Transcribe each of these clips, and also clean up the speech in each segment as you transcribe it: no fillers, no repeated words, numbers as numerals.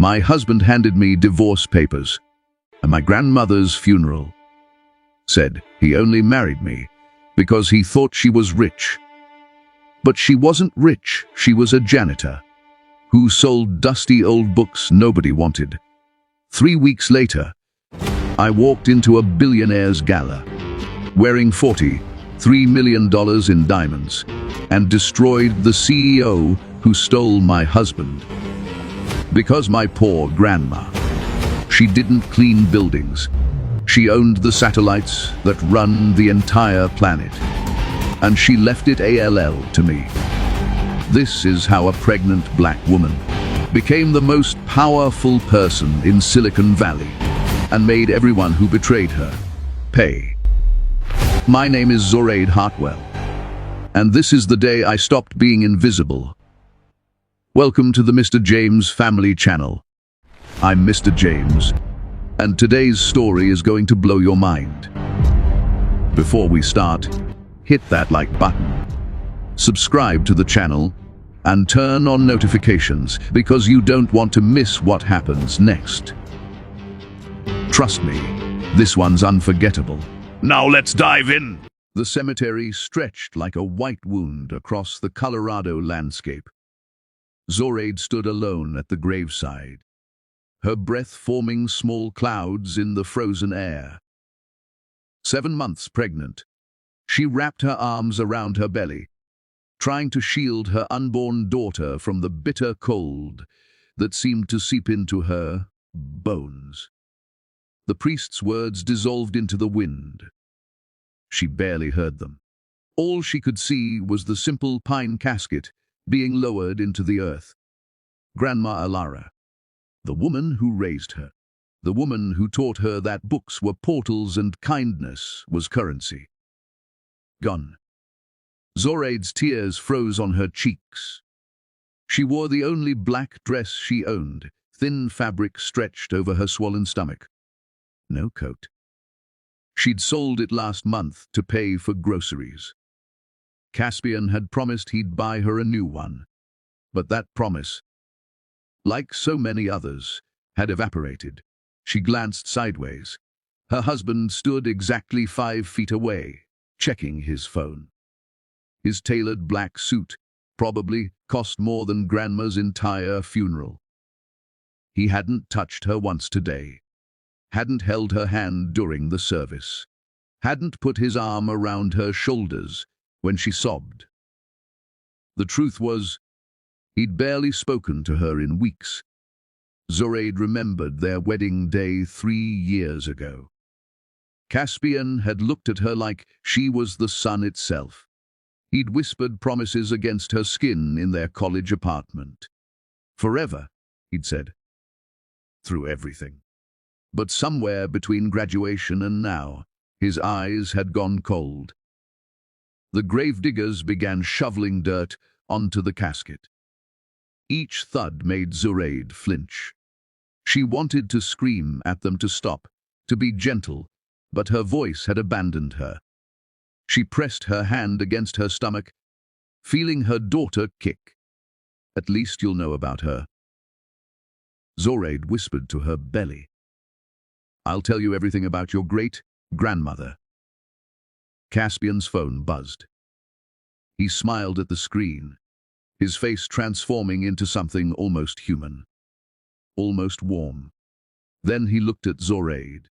My husband handed me divorce papers, and my grandmother's funeral. Said he only married me because he thought she was rich. But she wasn't rich, she was a janitor who sold dusty old books nobody wanted. 3 weeks later, I walked into a billionaire's gala, wearing $43 million in diamonds, and destroyed the CEO who stole my husband. Because my poor grandma, she didn't clean buildings. She owned the satellites that run the entire planet, and she left it ALL to me. This is how a pregnant black woman became the most powerful person in Silicon Valley and made everyone who betrayed her pay. My name is Zoraide Hartwell, and this is the day I stopped being invisible. Welcome to the Mr. James family channel. I'm Mr. James, and today's story is going to blow your mind. Before we start, hit that like button, subscribe to the channel, and turn on notifications because you don't want to miss what happens next. Trust me, this one's unforgettable. Now let's dive in. The cemetery stretched like a white wound across the Colorado landscape. Zoraide stood alone at the graveside, her breath forming small clouds in the frozen air. 7 months pregnant, she wrapped her arms around her belly, trying to shield her unborn daughter from the bitter cold that seemed to seep into her bones. The priest's words dissolved into the wind. She barely heard them. All she could see was the simple pine casket being lowered into the earth. Grandma Alara, the woman who raised her, the woman who taught her that books were portals and kindness was currency. Gone. Zoraide's tears froze on her cheeks. She wore the only black dress she owned, thin fabric stretched over her swollen stomach. No coat. She'd sold it last month to pay for groceries. Caspian had promised he'd buy her a new one, but that promise, like so many others, had evaporated. She glanced sideways. Her husband stood exactly 5 feet away, checking his phone. His tailored black suit probably cost more than Grandma's entire funeral. He hadn't touched her once today, hadn't held her hand during the service, hadn't put his arm around her shoulders when she sobbed. The truth was, he'd barely spoken to her in weeks. Zoraide remembered their wedding day 3 years ago. Caspian had looked at her like she was the sun itself. He'd whispered promises against her skin in their college apartment. Forever, he'd said. Through everything. But somewhere between graduation and now, his eyes had gone cold. The gravediggers began shoveling dirt onto the casket. Each thud made Zoraide flinch. She wanted to scream at them to stop, to be gentle, but her voice had abandoned her. She pressed her hand against her stomach, feeling her daughter kick. At least you'll know about her. Zoraide whispered to her belly. I'll tell you everything about your great-grandmother. Caspian's phone buzzed. He smiled at the screen, his face transforming into something almost human, almost warm. Then he looked at Zoraide,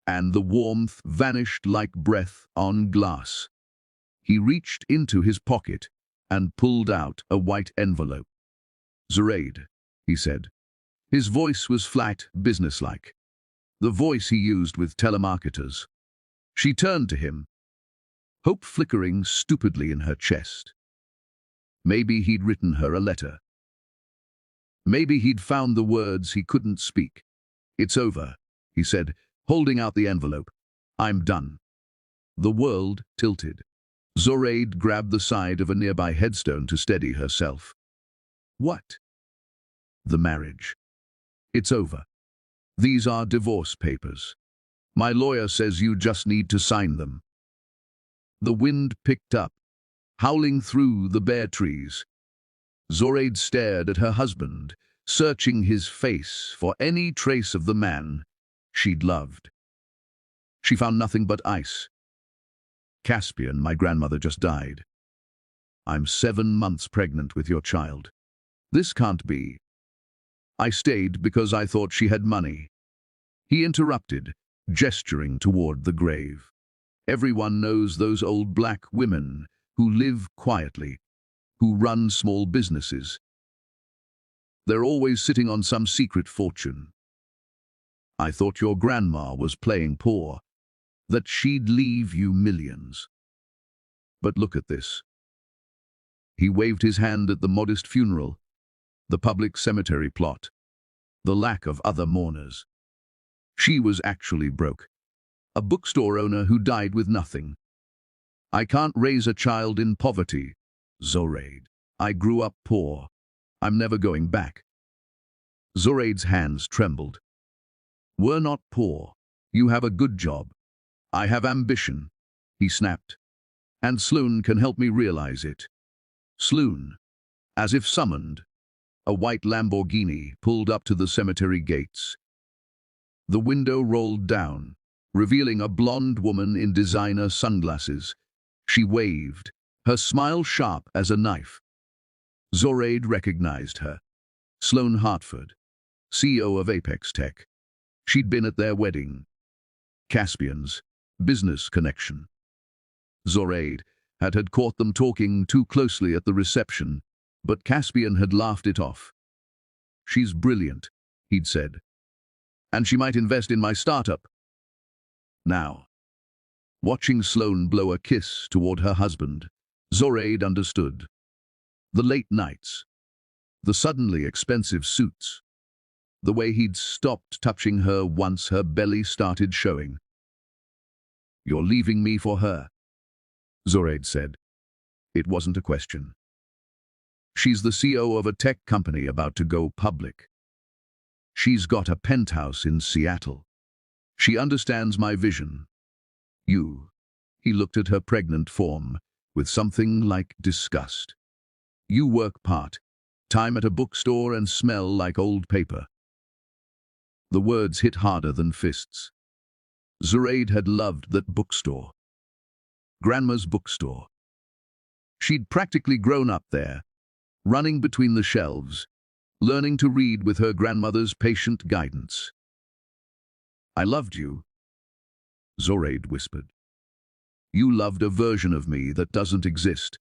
and the warmth vanished like breath on glass. He reached into his pocket and pulled out a white envelope. Zoraide, he said. His voice was flat, businesslike. The voice he used with telemarketers. She turned to him, hope flickering stupidly in her chest. Maybe he'd written her a letter. Maybe he'd found the words he couldn't speak. It's over, he said, holding out the envelope. I'm done. The world tilted. Zoraide grabbed the side of a nearby headstone to steady herself. What? The marriage. It's over. These are divorce papers. My lawyer says you just need to sign them. The wind picked up, howling through the bare trees. Zoraide stared at her husband, searching his face for any trace of the man she'd loved. She found nothing but ice. "Caspian, my grandmother just died. I'm 7 months pregnant with your child. This can't be." "I stayed because I thought she had money," he interrupted, gesturing toward the grave. "Everyone knows those old black women who live quietly, who run small businesses. They're always sitting on some secret fortune. I thought your grandma was playing poor, that she'd leave you millions. But look at this." He waved his hand at the modest funeral, the public cemetery plot, the lack of other mourners. She was actually broke, a bookstore owner who died with nothing. "I can't raise a child in poverty, Zoraide. I grew up poor. I'm never going back." Zoraide's hands trembled. "We're not poor. You have a good job. I have ambition," he snapped. "And Sloan can help me realize it." Sloan, as if summoned, a white Lamborghini pulled up to the cemetery gates. The window rolled down, revealing a blonde woman in designer sunglasses. She waved, her smile sharp as a knife. Zoraide recognized her. Sloan Hartford, CEO of Apex Tech. She'd been at their wedding. Caspian's business connection. Zoraide had caught them talking too closely at the reception, but Caspian had laughed it off. "She's brilliant," he'd said. "And she might invest in my startup." Now, watching Sloan blow a kiss toward her husband, Zoraide understood. The late nights, the suddenly expensive suits, the way he'd stopped touching her once her belly started showing. "You're leaving me for her," Zoraide said. It wasn't a question. "She's the CEO of a tech company about to go public. She's got a penthouse in Seattle. She understands my vision. You," he looked at her pregnant form with something like disgust. "You work part-time at a bookstore and smell like old paper." The words hit harder than fists. Zoraide had loved that bookstore. Grandma's bookstore. She'd practically grown up there, running between the shelves, learning to read with her grandmother's patient guidance. "I loved you," Zoraide whispered. "You loved a version of me that doesn't exist,"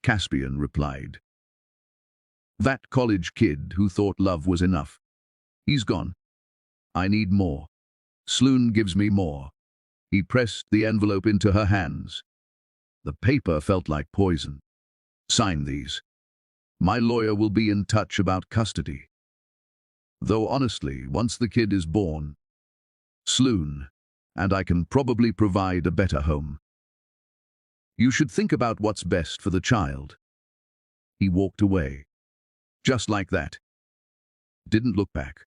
Caspian replied. "That college kid who thought love was enough. He's gone. I need more. Sloan gives me more." He pressed the envelope into her hands. The paper felt like poison. "Sign these. My lawyer will be in touch about custody. Though honestly, once the kid is born, Sloan and I can probably provide a better home. You should think about what's best for the child." He walked away. Just like that. Didn't look back.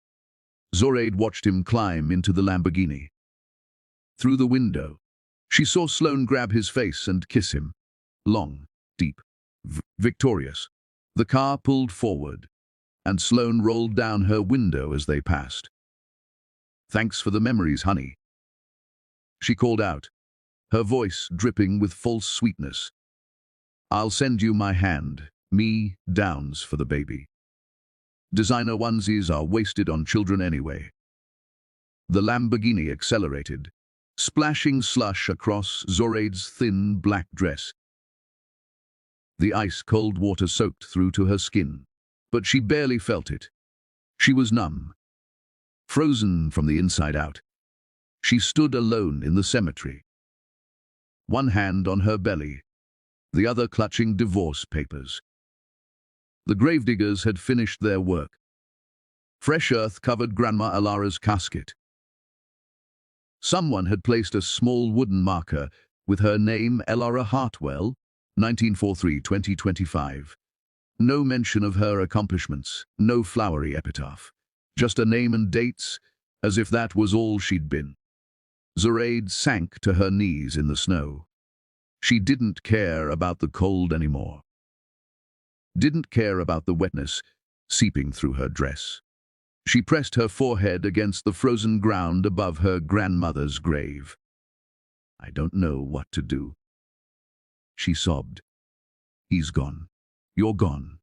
Zoraide watched him climb into the Lamborghini. Through the window, she saw Sloan grab his face and kiss him. Long, deep, victorious. The car pulled forward, and Sloan rolled down her window as they passed. "Thanks for the memories, honey," she called out, her voice dripping with false sweetness. "I'll send you my hand, me downs for the baby. Designer onesies are wasted on children anyway." The Lamborghini accelerated, splashing slush across Zoraide's thin black dress. The ice-cold water soaked through to her skin, but she barely felt it. She was numb, frozen from the inside out. She stood alone in the cemetery, one hand on her belly, the other clutching divorce papers. The gravediggers had finished their work. Fresh earth covered Grandma Alara's casket. Someone had placed a small wooden marker with her name, Elara Hartwell, 1943-2025. No mention of her accomplishments, no flowery epitaph. Just a name and dates, as if that was all she'd been. Zoraide sank to her knees in the snow. She didn't care about the cold anymore. Didn't care about the wetness, seeping through her dress. She pressed her forehead against the frozen ground above her grandmother's grave. "I don't know what to do," she sobbed. "He's gone. You're gone.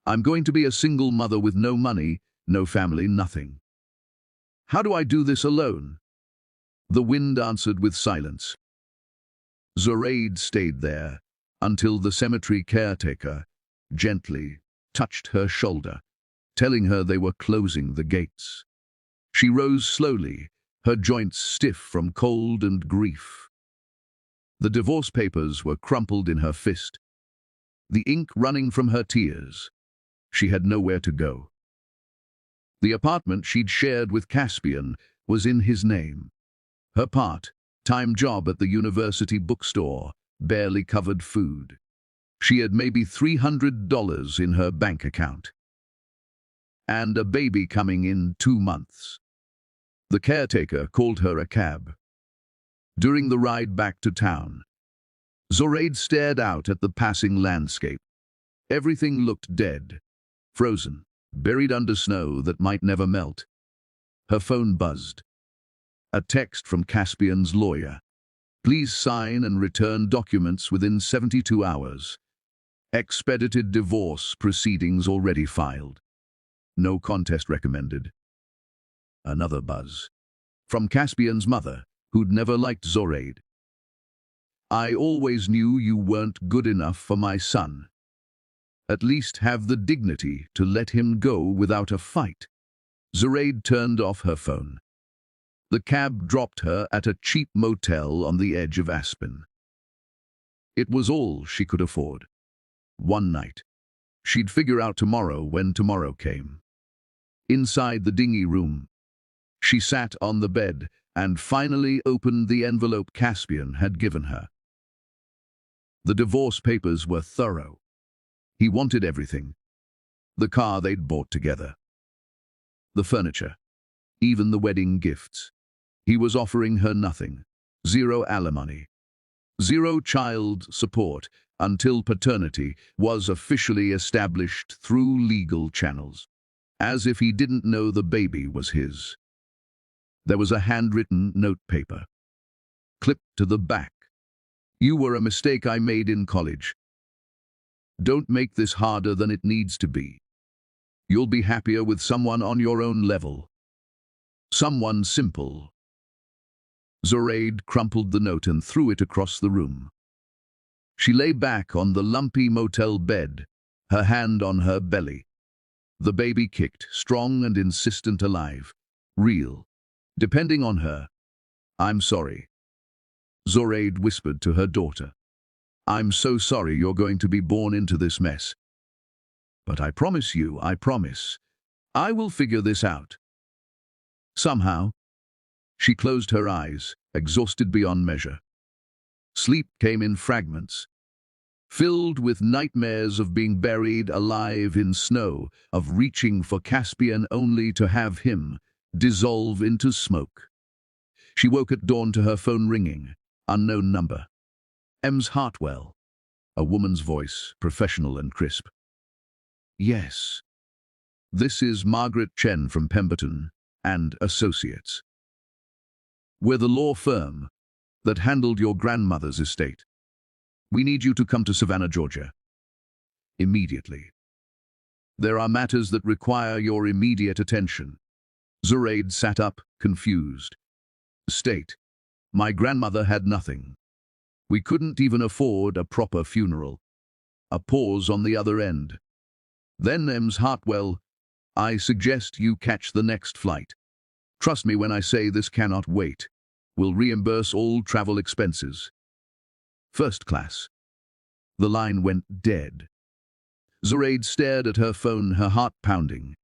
I'm going to be a single mother with no money, no family, nothing. How do I do this alone?" The wind answered with silence. Zoraide stayed there until the cemetery caretaker gently touched her shoulder, telling her they were closing the gates. She rose slowly, her joints stiff from cold and grief. The divorce papers were crumpled in her fist, the ink running from her tears. She had nowhere to go. The apartment she'd shared with Caspian was in his name. Her part-time job at the university bookstore barely covered food. She had maybe $300 in her bank account. And a baby coming in 2 months. The caretaker called her a cab. During the ride back to town, Zoraide stared out at the passing landscape. Everything looked dead, frozen, buried under snow that might never melt. Her phone buzzed. A text from Caspian's lawyer. "Please sign and return documents within 72 hours. Expedited divorce proceedings already filed. No contest recommended." Another buzz. From Caspian's mother, who'd never liked Zoraide. "I always knew you weren't good enough for my son. At least have the dignity to let him go without a fight." Zoraide turned off her phone. The cab dropped her at a cheap motel on the edge of Aspen. It was all she could afford. One night. She'd figure out tomorrow when tomorrow came. Inside the dingy room, she sat on the bed and finally opened the envelope Caspian had given her. The divorce papers were thorough. He wanted everything. The car they'd bought together. The furniture. Even the wedding gifts. He was offering her nothing. 0 alimony. 0 child support until paternity was officially established through legal channels. As if he didn't know the baby was his. There was a handwritten notepaper. Clipped to the back. "You were a mistake I made in college. Don't make this harder than it needs to be. You'll be happier with someone on your own level. Someone simple." Zoraide crumpled the note and threw it across the room. She lay back on the lumpy motel bed, her hand on her belly. The baby kicked, strong and insistent, alive. Real. Depending on her. "I'm sorry," Zoraide whispered to her daughter. "I'm so sorry you're going to be born into this mess. But I promise you, I promise, I will figure this out." Somehow, she closed her eyes, exhausted beyond measure. Sleep came in fragments, filled with nightmares of being buried alive in snow, of reaching for Caspian only to have him dissolve into smoke. She woke at dawn to her phone ringing. Unknown number. Ems Hartwell. A woman's voice, professional and crisp. "Yes. This is Margaret Chen from Pemberton and Associates. We're the law firm that handled your grandmother's estate. We need you to come to Savannah, Georgia. Immediately. There are matters that require your immediate attention." Zoraide sat up, confused. "Estate. My grandmother had nothing. We couldn't even afford a proper funeral." A pause on the other end. "Then, Ems Hartwell, I suggest you catch the next flight. Trust me when I say this cannot wait. We'll reimburse all travel expenses. First class." The line went dead. Zoraide stared at her phone, her heart pounding.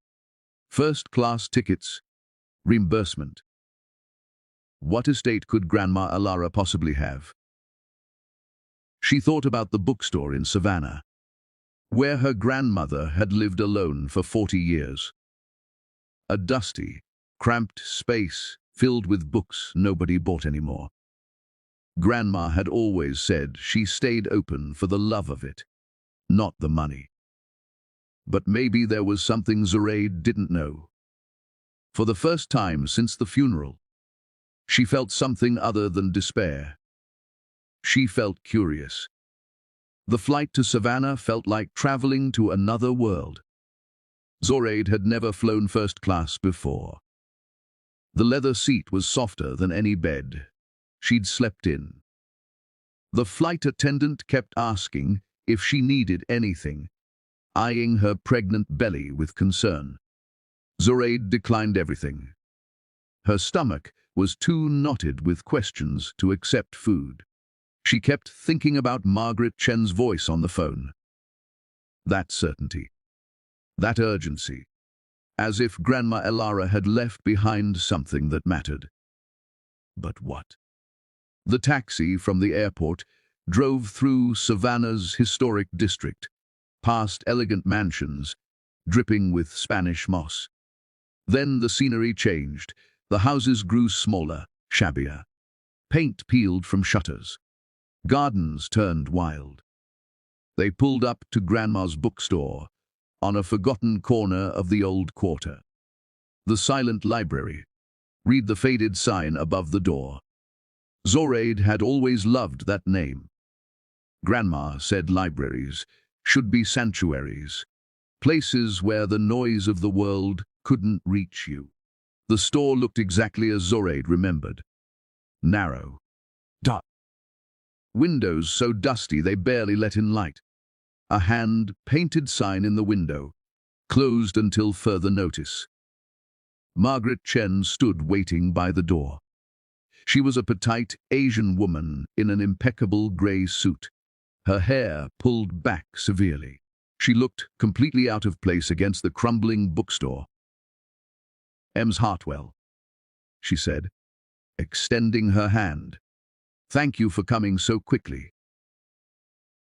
First-class tickets. Reimbursement. What estate could Grandma Alara possibly have? She thought about the bookstore in Savannah, where her grandmother had lived alone for 40 years. A dusty, cramped space filled with books nobody bought anymore. Grandma had always said she stayed open for the love of it, not the money. But maybe there was something Zoraide didn't know. For the first time since the funeral, she felt something other than despair. She felt curious. The flight to Savannah felt like traveling to another world. Zoraide had never flown first class before. The leather seat was softer than any bed she'd slept in. The flight attendant kept asking if she needed anything, eyeing her pregnant belly with concern. Zoraide declined everything. Her stomach was too knotted with questions to accept food. She kept thinking about Margaret Chen's voice on the phone. That certainty, that urgency, as if Grandma Elara had left behind something that mattered. But what? The taxi from the airport drove through Savannah's historic district, past elegant mansions, dripping with Spanish moss. Then the scenery changed. The houses grew smaller, shabbier. Paint peeled from shutters. Gardens turned wild. They pulled up to Grandma's bookstore, on a forgotten corner of the old quarter. The silent library. Read the faded sign above the door. Zoraide had always loved that name. Grandma said libraries should be sanctuaries, places where the noise of the world couldn't reach you. The store looked exactly as Zoraide remembered. Narrow. Dark. Windows so dusty they barely let in light. A hand-painted sign in the window, closed until further notice. Margaret Chen stood waiting by the door. She was a petite Asian woman in an impeccable grey suit, her hair pulled back severely. She looked completely out of place against the crumbling bookstore. "Ems Hartwell," she said, extending her hand. "Thank you for coming so quickly."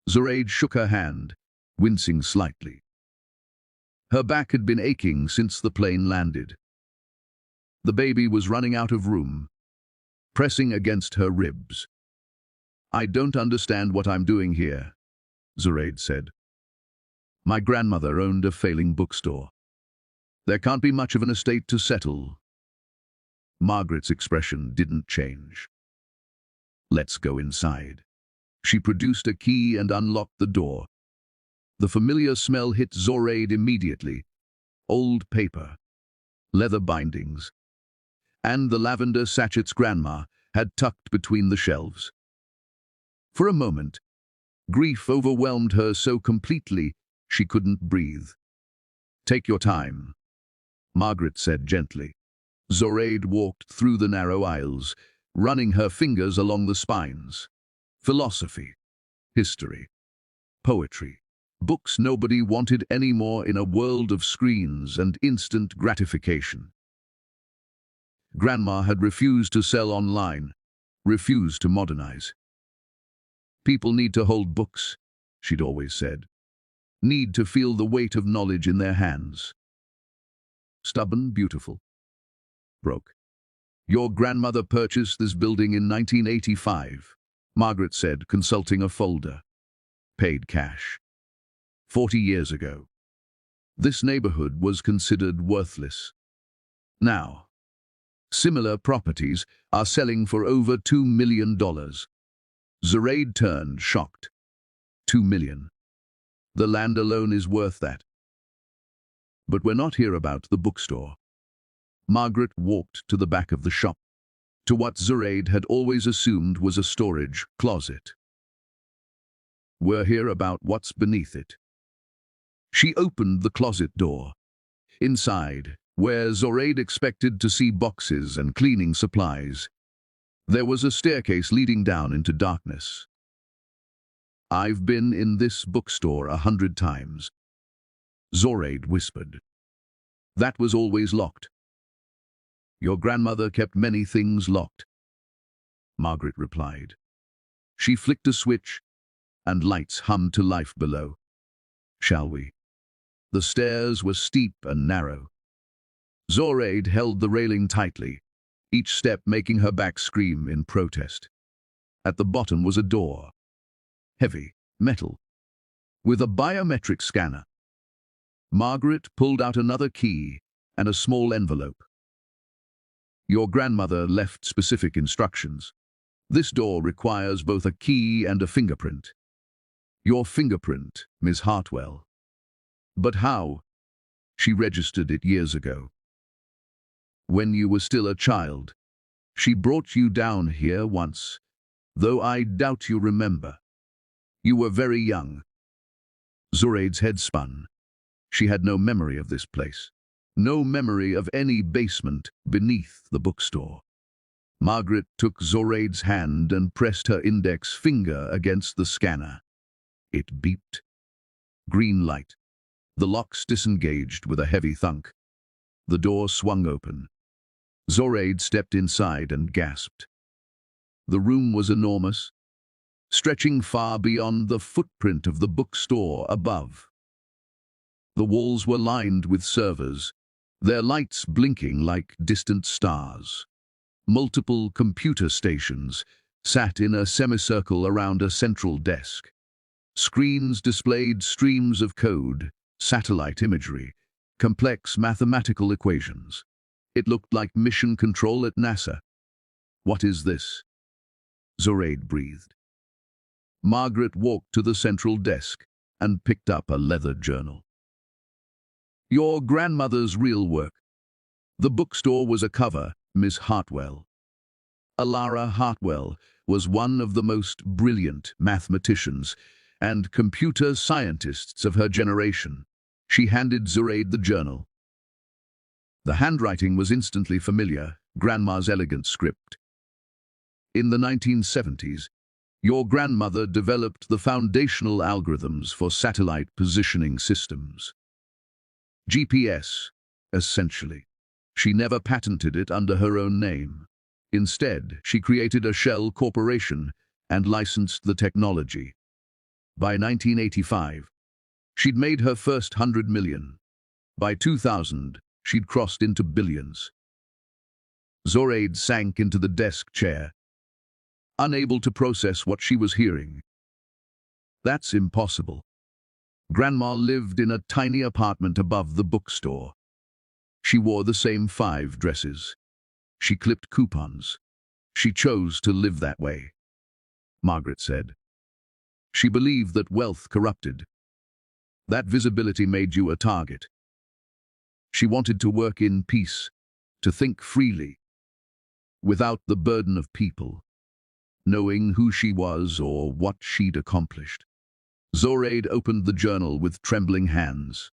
Zoraide shook her hand, wincing slightly. Her back had been aching since the plane landed. The baby was running out of room, pressing against her ribs. "I don't understand what I'm doing here," Zoraide said. "My grandmother owned a failing bookstore. There can't be much of an estate to settle." Margaret's expression didn't change. "Let's go inside." She produced a key and unlocked the door. The familiar smell hit Zoraide immediately. Old paper, leather bindings, and the lavender sachets Grandma had tucked between the shelves. For a moment, grief overwhelmed her so completely she couldn't breathe. "Take your time," Margaret said gently. Zoraide walked through the narrow aisles, running her fingers along the spines. Philosophy, history, poetry, books nobody wanted anymore in a world of screens and instant gratification. Grandma had refused to sell online, refused to modernize. "People need to hold books," she'd always said. "Need to feel the weight of knowledge in their hands." Stubborn, beautiful. Broke. "Your grandmother purchased this building in 1985, Margaret said, consulting a folder. "Paid cash. 40 years ago. This neighborhood was considered worthless. Now, similar properties are selling for over $2 million. Zoraide turned, shocked. $2 million. The land alone is worth that. But we're not here about the bookstore. Margaret walked to the back of the shop, to what Zoraide had always assumed was a storage closet. We're here about what's beneath it. She opened the closet door. Inside, where Zoraide expected to see boxes and cleaning supplies, there was a staircase leading down into darkness. "I've been in this bookstore 100 times," Zoraide whispered. "That was always locked." "Your grandmother kept many things locked," Margaret replied. She flicked a switch, and lights hummed to life below. "Shall we?" The stairs were steep and narrow. Zoraide held the railing tightly, each step making her back scream in protest. At the bottom was a door, heavy, metal, with a biometric scanner. Margaret pulled out another key and a small envelope. Your grandmother left specific instructions. This door requires both a key and a fingerprint. Your fingerprint, Miss Hartwell. But how? She registered it years ago. When you were still a child. She brought you down here once, though I doubt you remember. You were very young. Zoraide's head spun. She had no memory of this place. No memory of any basement beneath the bookstore. Margaret took Zoraide's hand and pressed her index finger against the scanner. It beeped. Green light. The locks disengaged with a heavy thunk. The door swung open. Zoraide stepped inside and gasped. The room was enormous, stretching far beyond the footprint of the bookstore above. The walls were lined with servers, their lights blinking like distant stars. Multiple computer stations sat in a semicircle around a central desk. Screens displayed streams of code, satellite imagery, complex mathematical equations. It looked like mission control at NASA. What is this? Zoraide breathed. Margaret walked to the central desk and picked up a leather journal. Your grandmother's real work. The bookstore was a cover, Miss Hartwell. Alara Hartwell was one of the most brilliant mathematicians and computer scientists of her generation. She handed Zoraide the journal. The handwriting was instantly familiar, Grandma's elegant script. In the 1970s, your grandmother developed the foundational algorithms for satellite positioning systems. GPS, essentially. She never patented it under her own name. Instead, she created a shell corporation and licensed the technology. By 1985, she'd made her first 100 million. By 2000, she'd crossed into billions. Zoraide sank into the desk chair, unable to process what she was hearing. That's impossible. Grandma lived in a tiny apartment above the bookstore. She wore the same 5 dresses. She clipped coupons. She chose to live that way, Margaret said. She believed that wealth corrupted. That visibility made you a target. She wanted to work in peace, to think freely, without the burden of people, knowing who she was or what she'd accomplished. Zoraide opened the journal with trembling hands.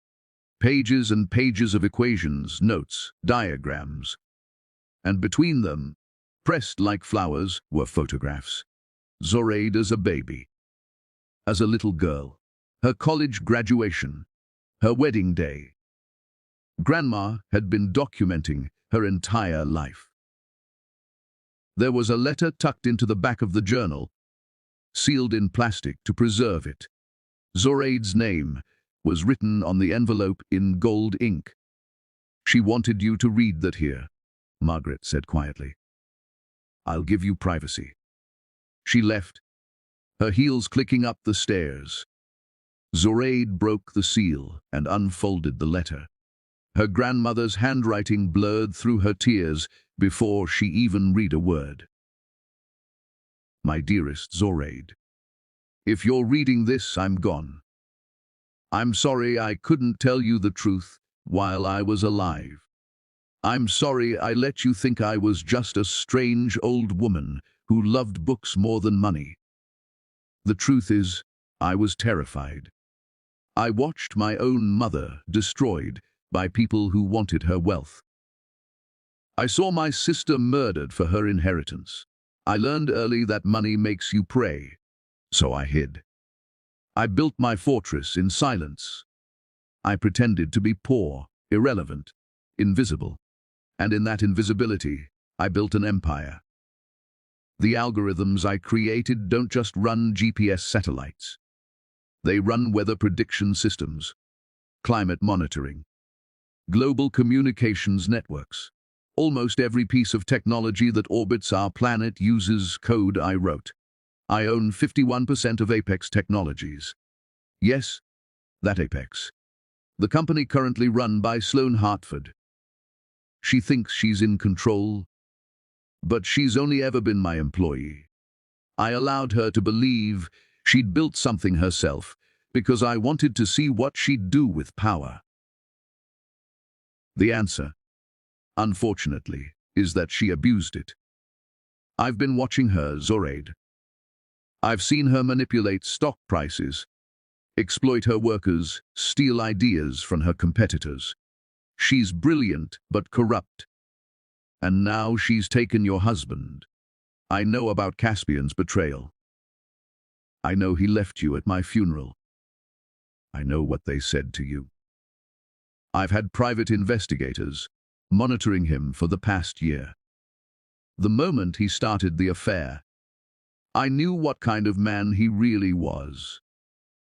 Pages and pages of equations, notes, diagrams. And between them, pressed like flowers, were photographs. Zoraide as a baby, as a little girl, her college graduation, her wedding day. Grandma had been documenting her entire life. There was a letter tucked into the back of the journal, sealed in plastic to preserve it. Zoraide's name was written on the envelope in gold ink. She wanted you to read that here, Margaret said quietly. I'll give you privacy. She left, her heels clicking up the stairs. Zoraide broke the seal and unfolded the letter. Her grandmother's handwriting blurred through her tears before she even read a word. My dearest Zoraide, if you're reading this, I'm gone. I'm sorry I couldn't tell you the truth while I was alive. I'm sorry I let you think I was just a strange old woman who loved books more than money. The truth is, I was terrified. I watched my own mother destroyed by people who wanted her wealth. I saw my sister murdered for her inheritance. I learned early that money makes you prey, so I hid. I built my fortress in silence. I pretended to be poor, irrelevant, invisible. And in that invisibility, I built an empire. The algorithms I created don't just run GPS satellites. They run weather prediction systems, climate monitoring, global communications networks. Almost every piece of technology that orbits our planet uses code I wrote. I own 51% of Apex Technologies. Yes, that Apex. The company currently run by Sloane Hartford. She thinks she's in control, but she's only ever been my employee. I allowed her to believe she'd built something herself because I wanted to see what she'd do with power. The answer, unfortunately, is that she abused it. I've been watching her, Zoraide. I've seen her manipulate stock prices, exploit her workers, steal ideas from her competitors. She's brilliant but corrupt. And now she's taken your husband. I know about Caspian's betrayal. I know he left you at my funeral. I know what they said to you. I've had private investigators monitoring him for the past year. The moment he started the affair, I knew what kind of man he really was.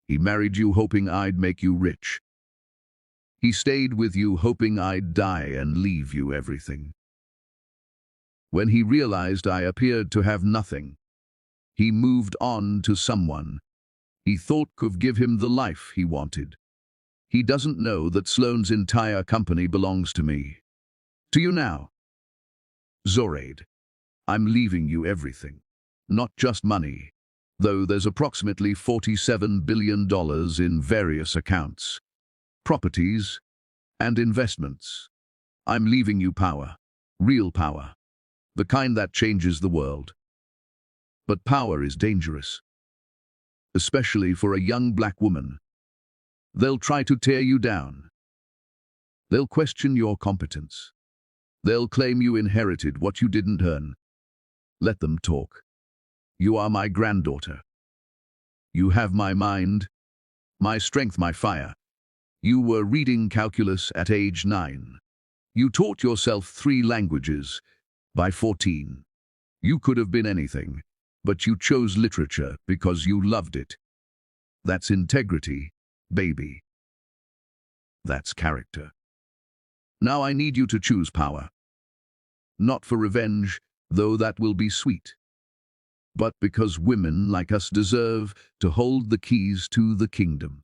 He married you hoping I'd make you rich. He stayed with you hoping I'd die and leave you everything. When he realized I appeared to have nothing, he moved on to someone he thought could give him the life he wanted. He doesn't know that Sloane's entire company belongs to me. To you now. Zoraide, I'm leaving you everything. Not just money, though there's approximately $47 billion in various accounts, properties, and investments. I'm leaving you power, real power, the kind that changes the world. But power is dangerous, especially for a young black woman. They'll try to tear you down. They'll question your competence. They'll claim you inherited what you didn't earn. Let them talk. You are my granddaughter. You have my mind, my strength, my fire. You were reading calculus at age 9. You taught yourself 3 languages by 14. You could have been anything, but you chose literature because you loved it. That's integrity, baby. That's character. Now I need you to choose power. Not for revenge, though that will be sweet, but because women like us deserve to hold the keys to the kingdom.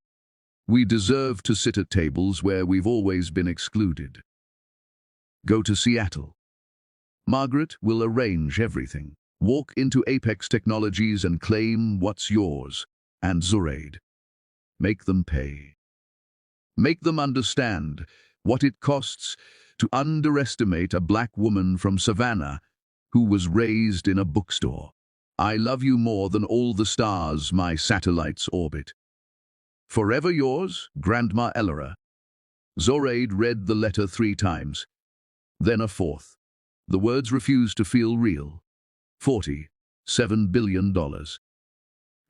We deserve to sit at tables where we've always been excluded. Go to Seattle. Margaret will arrange everything. Walk into Apex Technologies and claim what's yours. And Zoraide, make them pay. Make them understand what it costs to underestimate a black woman from Savannah who was raised in a bookstore. I love you more than all the stars my satellites orbit. Forever yours, Grandma Elora. Zoraide read the letter 3 times, then a 4th. The words refused to feel real. $47 billion.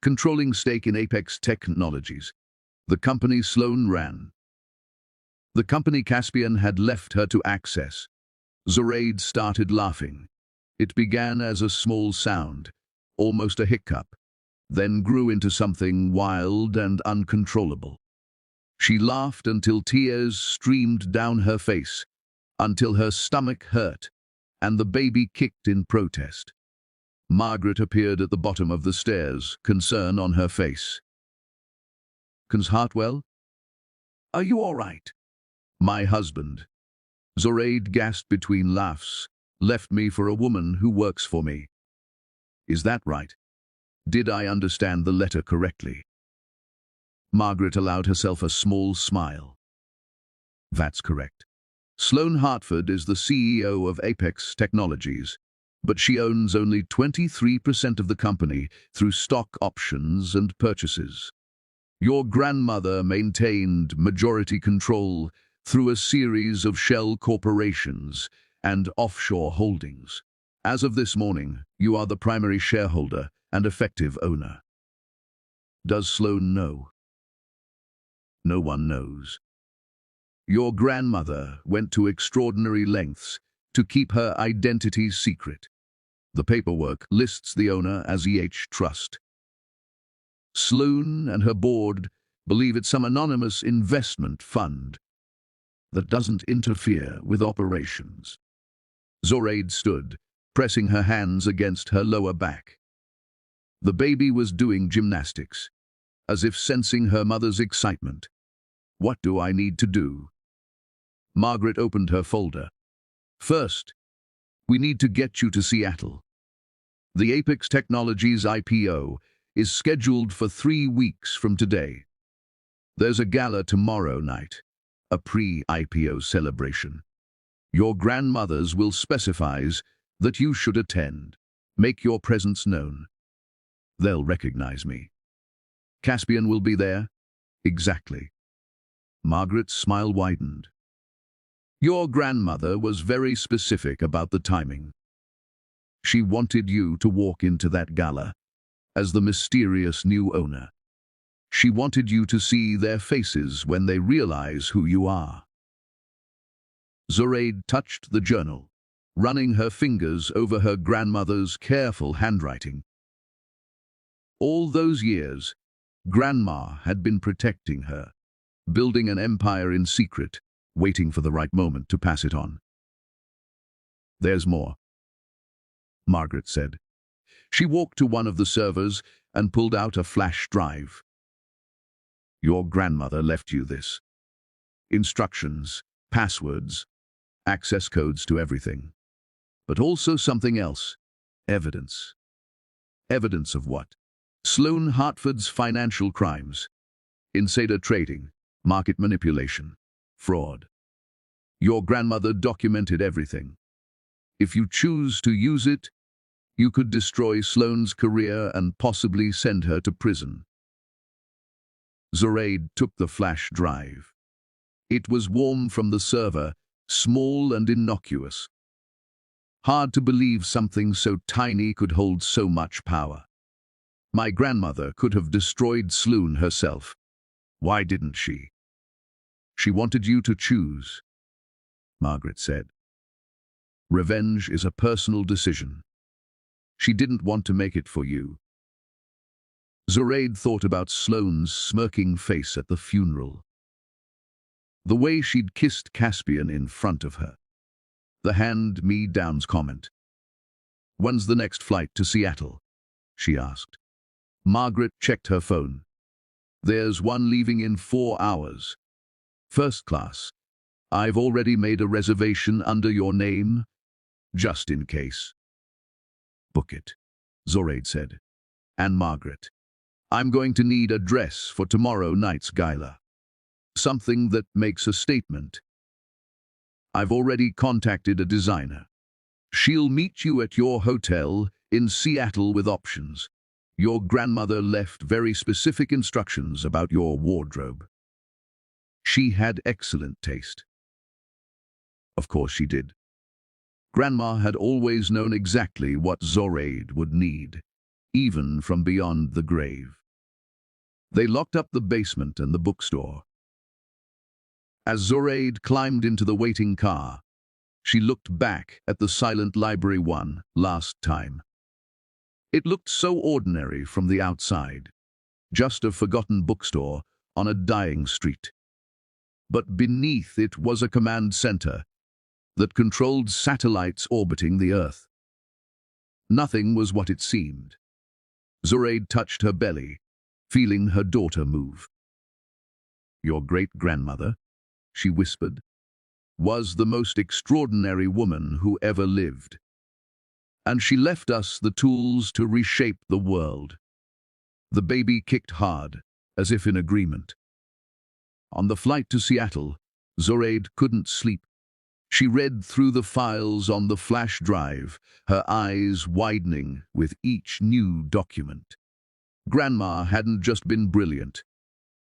Controlling stake in Apex Technologies. The company Sloane ran. The company Caspian had left her to access. Zoraide started laughing. It began as a small sound, almost a hiccup, then grew into something wild and uncontrollable. She laughed until tears streamed down her face, until her stomach hurt, and the baby kicked in protest. Margaret appeared at the bottom of the stairs, concern on her face. "Cons Hartwell? Are you all right?" "My husband," Zoraide gasped between laughs, "left me for a woman who works for me." "Is that right? Did I understand the letter correctly?" Margaret allowed herself a small smile. "That's correct. Sloane Hartford is the CEO of Apex Technologies, but she owns only 23% of the company through stock options and purchases. Your grandmother maintained majority control through a series of shell corporations and offshore holdings. As of this morning, you are the primary shareholder and effective owner. Does Sloane know? No one knows. Your grandmother went to extraordinary lengths to keep her identity secret. The paperwork lists the owner as EH Trust. Sloane and her board believe it's some anonymous investment fund that doesn't interfere with operations. Zoraide stood, pressing her hands against her lower back. The baby was doing gymnastics, as if sensing her mother's excitement. What do I need to do? Margaret opened her folder. First, we need to get you to Seattle. The Apex Technologies IPO is scheduled for 3 weeks from today. There's a gala tomorrow night, a pre-IPO celebration. Your grandmothers will specifies that you should attend. Make your presence known. They'll recognize me. Caspian will be there? Exactly. Margaret's smile widened. Your grandmother was very specific about the timing. She wanted you to walk into that gala as the mysterious new owner. She wanted you to see their faces when they realize who you are. Zoraide touched the journal, running her fingers over her grandmother's careful handwriting. All those years, Grandma had been protecting her, building an empire in secret, waiting for the right moment to pass it on. There's more, Margaret said. She walked to one of the servers and pulled out a flash drive. Your grandmother left you this. Instructions, passwords, access codes to everything. But also something else. Evidence. Evidence of what? Sloane Hartford's financial crimes. Insider trading, market manipulation, fraud. Your grandmother documented everything. If you choose to use it, you could destroy Sloane's career and possibly send her to prison. Zoraide took the flash drive. It was warm from the server, small and innocuous. Hard to believe something so tiny could hold so much power. My grandmother could have destroyed Sloane herself. Why didn't she? She wanted you to choose, Margaret said. Revenge is a personal decision. She didn't want to make it for you. Zoraide thought about Sloane's smirking face at the funeral. The way she'd kissed Caspian in front of her. The hand-me-downs comment. When's the next flight to Seattle? She asked. Margaret checked her phone. There's one leaving in 4 hours. First class. I've already made a reservation under your name, just in case. Book it, Zoraide said. And Margaret, I'm going to need a dress for tomorrow night's gala. Something that makes a statement. I've already contacted a designer. She'll meet you at your hotel in Seattle with options. Your grandmother left very specific instructions about your wardrobe. She had excellent taste. Of course she did. Grandma had always known exactly what Zoraide would need, even from beyond the grave. They locked up the basement and the bookstore. As Zoraide climbed into the waiting car, she looked back at the silent library one last time. It looked so ordinary from the outside, just a forgotten bookstore on a dying street. But beneath it was a command center that controlled satellites orbiting the Earth. Nothing was what it seemed. Zoraide touched her belly, feeling her daughter move. Your great-grandmother, she whispered, was the most extraordinary woman who ever lived. And she left us the tools to reshape the world. The baby kicked hard, as if in agreement. On the flight to Seattle, Zoraide couldn't sleep. She read through the files on the flash drive, her eyes widening with each new document. Grandma hadn't just been brilliant.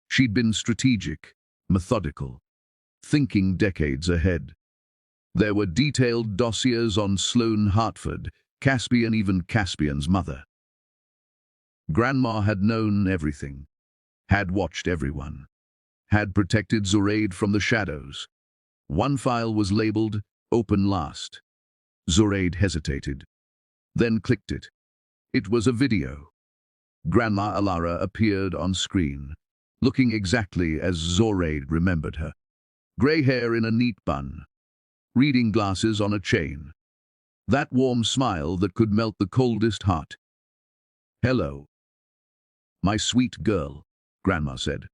She'd been strategic, methodical, thinking decades ahead. There were detailed dossiers on Sloane Hartford, Caspian, even Caspian's mother. Grandma had known everything, had watched everyone, had protected Zoraide from the shadows. One file was labeled Open Last. Zoraide hesitated, then clicked it. It was a video. Grandma Alara appeared on screen, looking exactly as Zoraide remembered her. Grey hair in a neat bun, reading glasses on a chain. That warm smile that could melt the coldest heart. Hello, my sweet girl, Grandma said.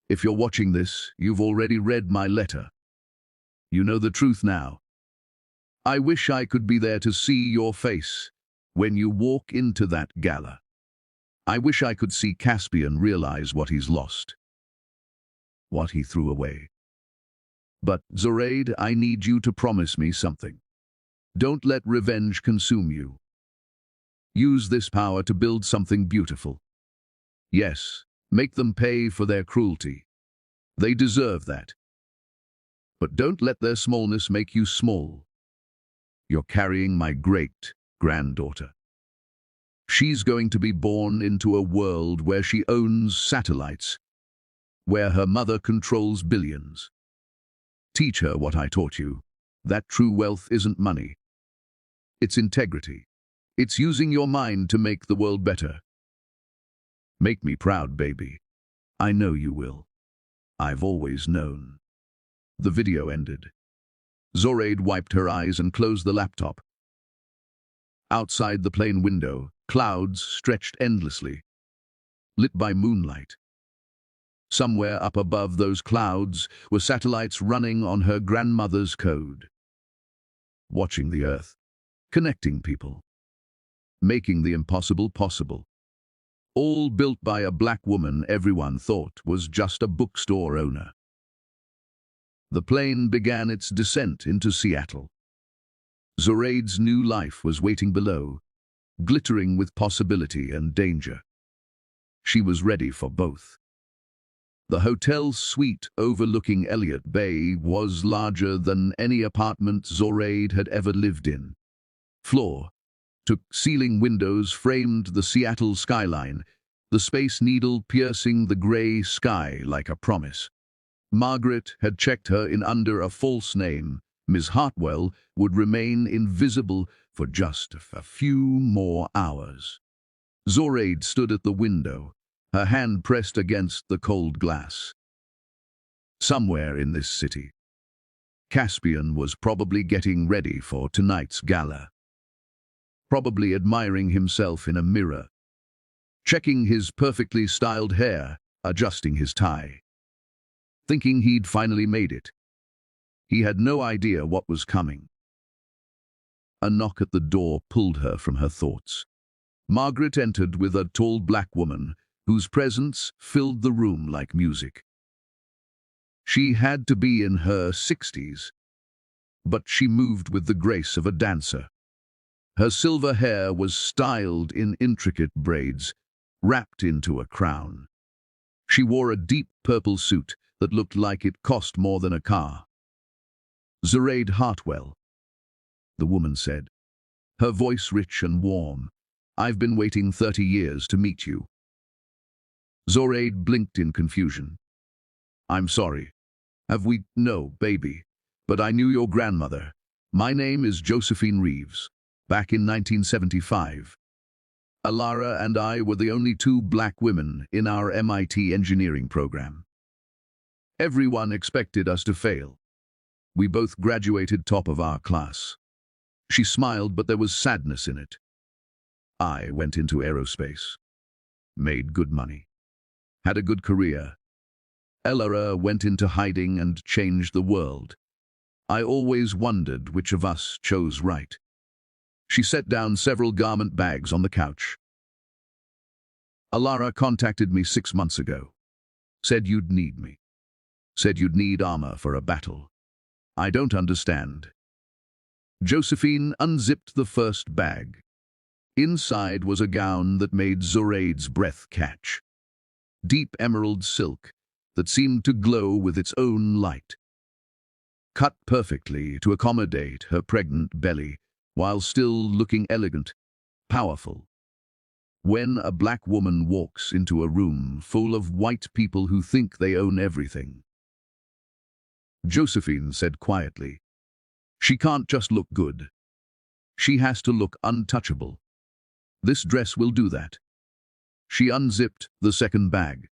If you're watching this, you've already read my letter. You know the truth now. I wish I could be there to see your face when you walk into that gala. I wish I could see Caspian realize what he's lost, what he threw away. But, Zoraide, I need you to promise me something. Don't let revenge consume you. Use this power to build something beautiful. Yes, make them pay for their cruelty. They deserve that. But don't let their smallness make you small. You're carrying my great-granddaughter. She's going to be born into a world where she owns satellites, where her mother controls billions. Teach her what I taught you, that true wealth isn't money. It's integrity. It's using your mind to make the world better. Make me proud, baby. I know you will. I've always known. The video ended. Zoraide wiped her eyes and closed the laptop. Outside the plane window, clouds stretched endlessly, lit by moonlight. Somewhere up above those clouds were satellites running on her grandmother's code. Watching the earth, connecting people, making the impossible possible. All built by a black woman everyone thought was just a bookstore owner. The plane began its descent into Seattle. Zoraide's new life was waiting below, glittering with possibility and danger. She was ready for both. The hotel suite overlooking Elliott Bay was larger than any apartment Zoraide had ever lived in. Floor-to-ceiling windows framed the Seattle skyline, the Space Needle piercing the gray sky like a promise. Margaret had checked her in under a false name. Ms. Hartwell would remain invisible for just a few more hours. Zoraide stood at the window, her hand pressed against the cold glass. Somewhere in this city, Caspian was probably getting ready for tonight's gala. Probably admiring himself in a mirror, checking his perfectly styled hair, adjusting his tie. Thinking he'd finally made it. He had no idea what was coming. A knock at the door pulled her from her thoughts. Margaret entered with a tall black woman whose presence filled the room like music. She had to be in her 60s, but she moved with the grace of a dancer. Her silver hair was styled in intricate braids, wrapped into a crown. She wore a deep purple suit that looked like it cost more than a car. Zoraide Hartwell, the woman said, her voice rich and warm. I've been waiting 30 years to meet you. Zoraide blinked in confusion. I'm sorry. Have we? No, baby. But I knew your grandmother. My name is Josephine Reeves. Back in 1975. Alara and I were the only two black women in our MIT engineering program. Everyone expected us to fail. We both graduated top of our class. She smiled, but there was sadness in it. I went into aerospace, made good money, had a good career. Alara went into hiding and changed the world. I always wondered which of us chose right. She set down several garment bags on the couch. Alara contacted me 6 months ago. Said you'd need me. Said you'd need armor for a battle. I don't understand. Josephine unzipped the first bag. Inside was a gown that made Zoraide's breath catch. Deep emerald silk that seemed to glow with its own light. Cut perfectly to accommodate her pregnant belly, while still looking elegant, powerful. When a black woman walks into a room full of white people who think they own everything, Josephine said quietly, she can't just look good. She has to look untouchable. This dress will do that. She unzipped the second bag.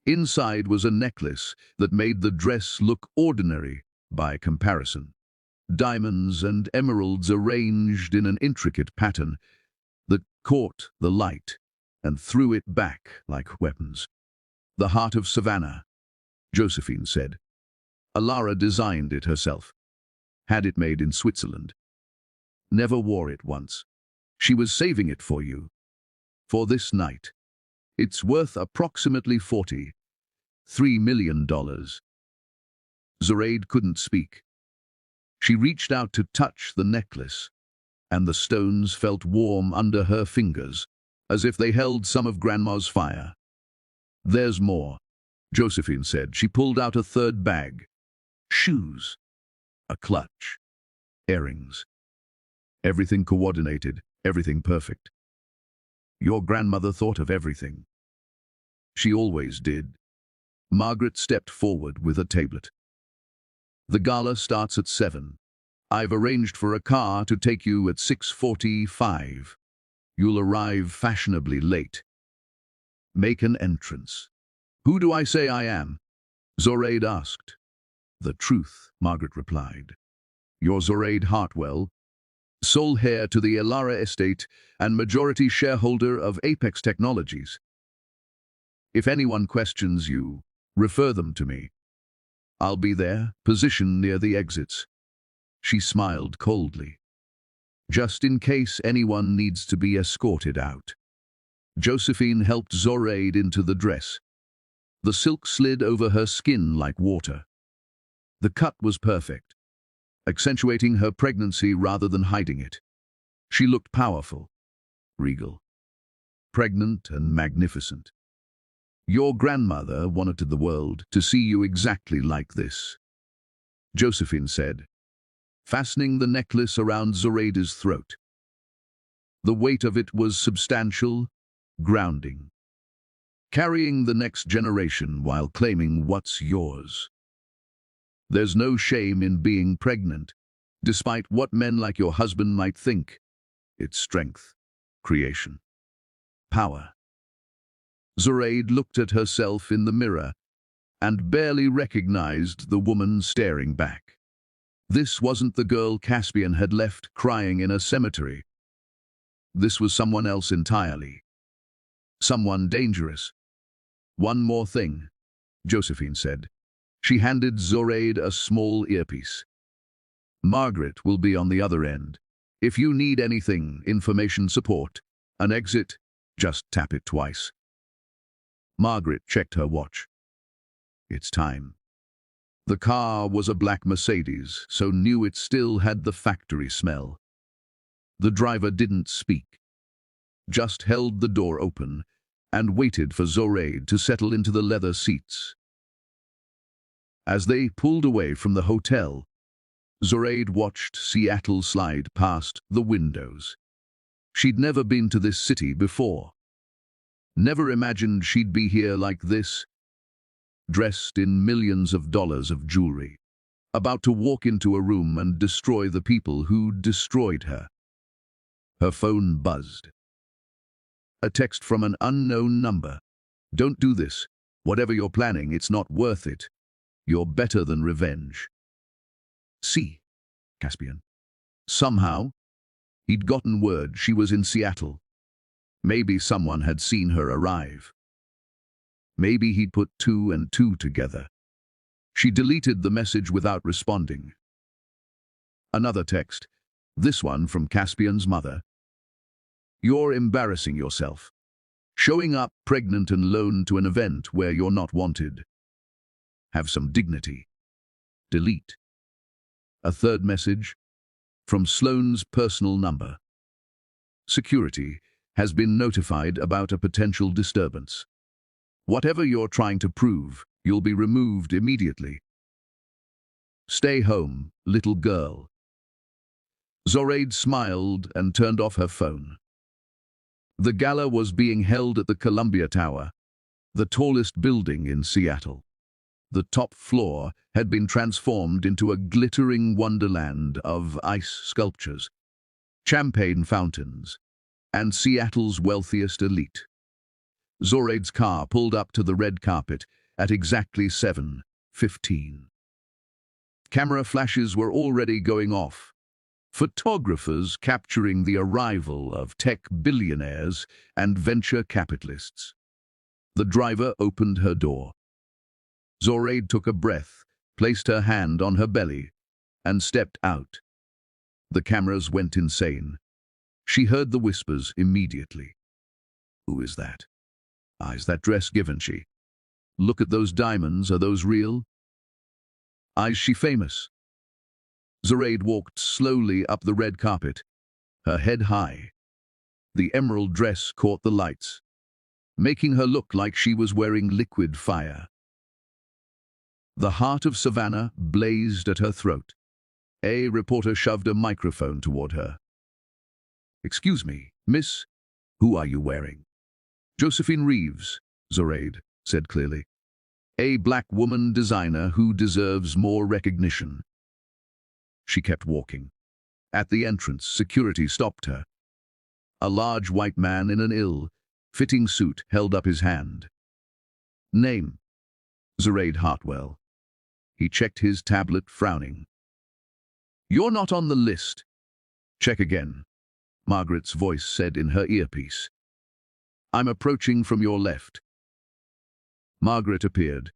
Inside was a necklace that made the dress look ordinary by comparison. Diamonds and emeralds arranged in an intricate pattern that caught the light and threw it back like weapons. The heart of Savannah, Josephine said. Alara designed it herself. Had it made in Switzerland. Never wore it once. She was saving it for you. For this night. It's worth approximately $43 million. Zoraide couldn't speak. She reached out to touch the necklace, and the stones felt warm under her fingers, as if they held some of Grandma's fire. There's more, Josephine said. She pulled out a third bag. Shoes. A clutch. Earrings. Everything coordinated, everything perfect. Your grandmother thought of everything. She always did. Margaret stepped forward with a tablet. The gala starts at 7. I've arranged for a car to take you at 6:45. You'll arrive fashionably late. Make an entrance. Who do I say I am? Zoraide asked. The truth, Margaret replied. You're Zoraide Hartwell, sole heir to the Alara estate and majority shareholder of Apex Technologies. If anyone questions you, refer them to me. I'll be there, positioned near the exits. She smiled coldly. Just in case anyone needs to be escorted out. Josephine helped Zoraide into the dress. The silk slid over her skin like water. The cut was perfect, accentuating her pregnancy rather than hiding it. She looked powerful, regal, pregnant and magnificent. Your grandmother wanted the world to see you exactly like this, Josephine said, fastening the necklace around Zoraide's throat. The weight of it was substantial, grounding, carrying the next generation while claiming what's yours. There's no shame in being pregnant, despite what men like your husband might think. It's strength, creation, power. Zoraide looked at herself in the mirror and barely recognized the woman staring back. This wasn't the girl Caspian had left crying in a cemetery. This was someone else entirely. Someone dangerous. One more thing, Josephine said. She handed Zoraide a small earpiece. Margaret will be on the other end. If you need anything, information, support, an exit, just tap it twice. Margaret checked her watch. It's time. The car was a black Mercedes, so new it still had the factory smell. The driver didn't speak, just held the door open and waited for Zoraide to settle into the leather seats. As they pulled away from the hotel, Zoraide watched Seattle slide past the windows. She'd never been to this city before. Never imagined she'd be here like this, dressed in millions of dollars of jewelry, about to walk into a room and destroy the people who destroyed her. Her phone buzzed. A text from an unknown number. Don't do this. Whatever you're planning, it's not worth it. You're better than revenge. See, Caspian. Somehow, he'd gotten word she was in Seattle. Maybe someone had seen her arrive. Maybe he'd put 2 and 2 together. She deleted the message without responding. Another text, this one from Caspian's mother. You're embarrassing yourself. Showing up pregnant and alone to an event where you're not wanted. Have some dignity. Delete. A third message from Sloane's personal number. Security has been notified about a potential disturbance. Whatever you're trying to prove, you'll be removed immediately. Stay home, little girl. Zoraide smiled and turned off her phone. The gala was being held at the Columbia Tower, the tallest building in Seattle. The top floor had been transformed into a glittering wonderland of ice sculptures, champagne fountains, and Seattle's wealthiest elite. Zoraide's car pulled up to the red carpet at exactly 7:15. Camera flashes were already going off, photographers capturing the arrival of tech billionaires and venture capitalists. The driver opened her door. Zoraide took a breath, placed her hand on her belly, and stepped out. The cameras went insane. She heard the whispers immediately. Who is that? Ah, is that dress Givenchy? Look at those diamonds, are those real? Ah, is she famous? Zoraide walked slowly up the red carpet, her head high. The emerald dress caught the lights, making her look like she was wearing liquid fire. The heart of Savannah blazed at her throat. A reporter shoved a microphone toward her. "Excuse me, miss, who are you wearing?" "Josephine Reeves," Zoraide said clearly. "A black woman designer who deserves more recognition." She kept walking. At the entrance, security stopped her. A large white man in an ill-fitting suit held up his hand. "Name?" "Zoraide Hartwell." He checked his tablet, frowning. "You're not on the list." "Check again," Margaret's voice said in her earpiece. "I'm approaching from your left." Margaret appeared,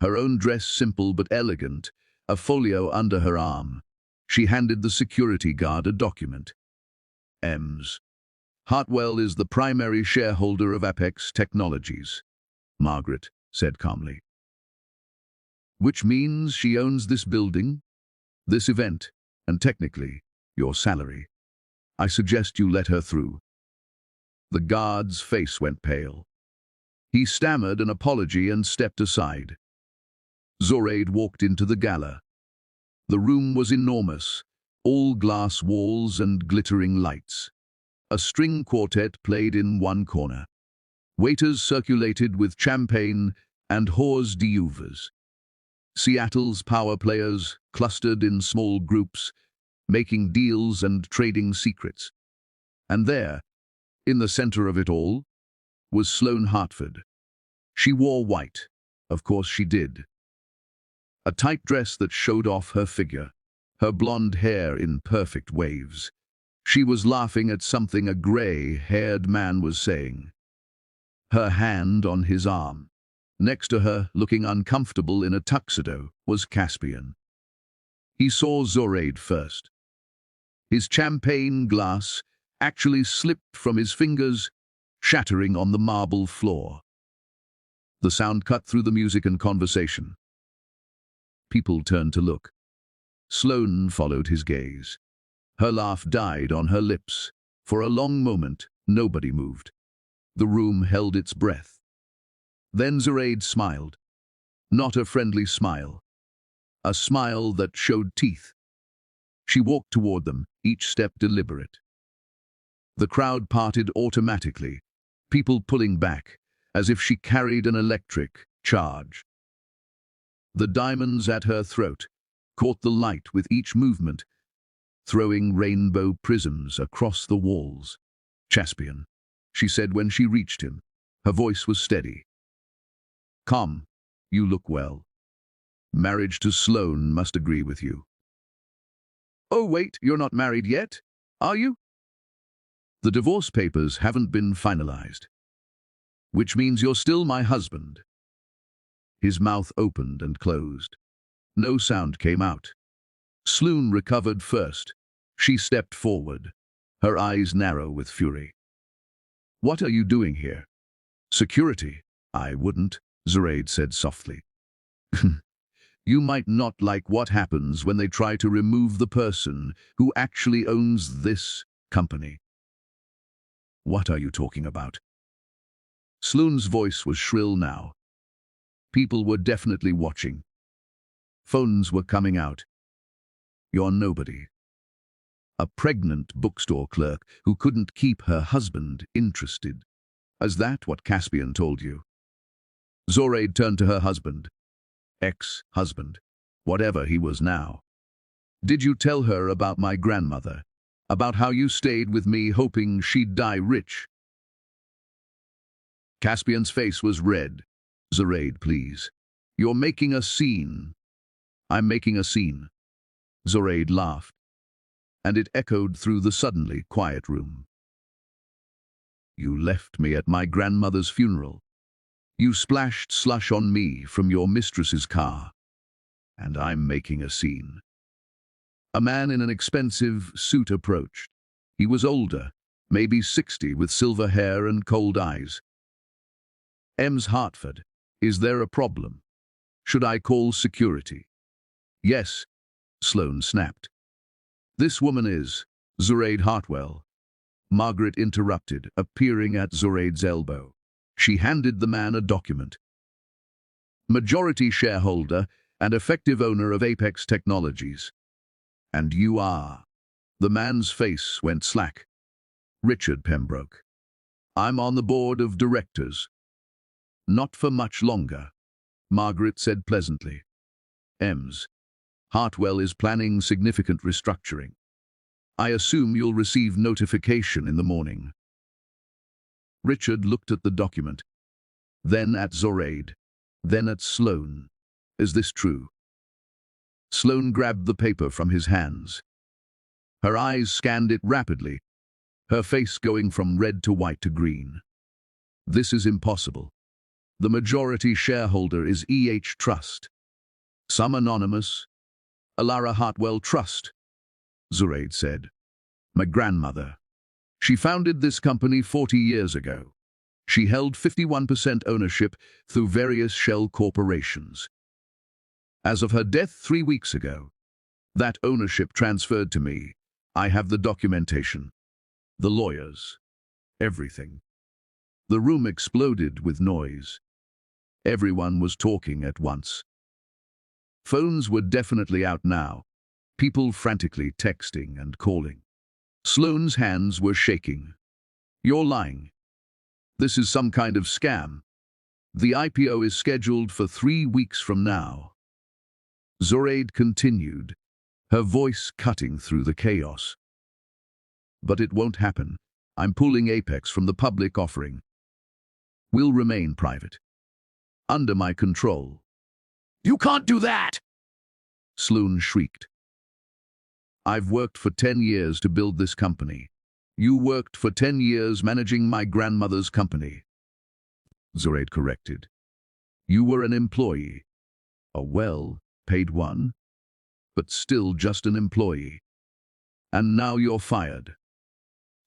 her own dress simple but elegant, a folio under her arm. She handed the security guard a document. "Ms. Hartwell is the primary shareholder of Apex Technologies," Margaret said calmly. "Which means she owns this building, this event, and technically, your salary. I suggest you let her through." The guard's face went pale. He stammered an apology and stepped aside. Zoraide walked into the gala. The room was enormous, all glass walls and glittering lights. A string quartet played in one corner. Waiters circulated with champagne and hors d'oeuvres. Seattle's power players clustered in small groups, making deals and trading secrets. And there, in the center of it all, was Sloane Hartford. She wore white, of course she did. A tight dress that showed off her figure, her blonde hair in perfect waves. She was laughing at something a gray-haired man was saying. Her hand on his arm. Next to her, looking uncomfortable in a tuxedo, was Caspian. He saw Zoraide first. His champagne glass actually slipped from his fingers, shattering on the marble floor. The sound cut through the music and conversation. People turned to look. Sloane followed his gaze. Her laugh died on her lips. For a long moment, nobody moved. The room held its breath. Then Zoraide smiled. Not a friendly smile. A smile that showed teeth. She walked toward them, each step deliberate. The crowd parted automatically, people pulling back, as if she carried an electric charge. The diamonds at her throat caught the light with each movement, throwing rainbow prisms across the walls. "Caspian," she said when she reached him. Her voice was steady. "Come, you look well. Marriage to Sloane must agree with you." "Oh wait, you're not married yet, are you?" "The divorce papers haven't been finalized." "Which means you're still my husband." His mouth opened and closed. No sound came out. Sloane recovered first. She stepped forward, her eyes narrow with fury. "What are you doing here?" "Security." "I wouldn't," Zoraide said softly. "You might not like what happens when they try to remove the person who actually owns this company." "What are you talking about?" Sloane's voice was shrill now. People were definitely watching. Phones were coming out. "You're nobody. A pregnant bookstore clerk who couldn't keep her husband interested. Is that what Caspian told you?" Zoraide turned to her husband. Ex-husband, whatever he was now. "Did you tell her about my grandmother? About how you stayed with me hoping she'd die rich?" Caspian's face was red. "Zoraide, please. You're making a scene." "I'm making a scene." Zoraide laughed, and it echoed through the suddenly quiet room. "You left me at my grandmother's funeral. You splashed slush on me from your mistress's car, and I'm making a scene. A man in an expensive suit approached. He was older, maybe 60, with silver hair and cold eyes. Ems Hartford, is there a problem? Should I call security? Yes, Sloane snapped. This woman is Zoraide Hartwell. Margaret interrupted, appearing at Zoraide's elbow. She handed the man a document. Majority shareholder and effective owner of Apex Technologies. And you are. The man's face went slack. Richard Pembroke. I'm on the board of directors. Not for much longer, Margaret said pleasantly. Ems, Hartwell is planning significant restructuring. I assume you'll receive notification in the morning. Richard looked at the document, then at Zoraide, then at Sloane. Is this true? Sloane grabbed the paper from his hands. Her eyes scanned it rapidly, her face going from red to white to green. This is impossible. The majority shareholder is EH Trust. Some anonymous. Alara Hartwell Trust, Zoraide said. My grandmother. She founded this company 40 years ago. She held 51% ownership through various shell corporations. As of her death 3 weeks ago, that ownership transferred to me. I have the documentation, the lawyers, everything. The room exploded with noise. Everyone was talking at once. Phones were definitely out now, people frantically texting and calling. Sloane's hands were shaking. You're lying. This is some kind of scam. The IPO is scheduled for 3 weeks from now. Zoraide continued, her voice cutting through the chaos. But it won't happen. I'm pulling Apex from the public offering. We'll remain private. Under my control. You can't do that! Sloane shrieked. I've worked for 10 years to build this company. You worked for 10 years managing my grandmother's company. Zoraide corrected. You were an employee. A well-paid one, but still just an employee. And now you're fired.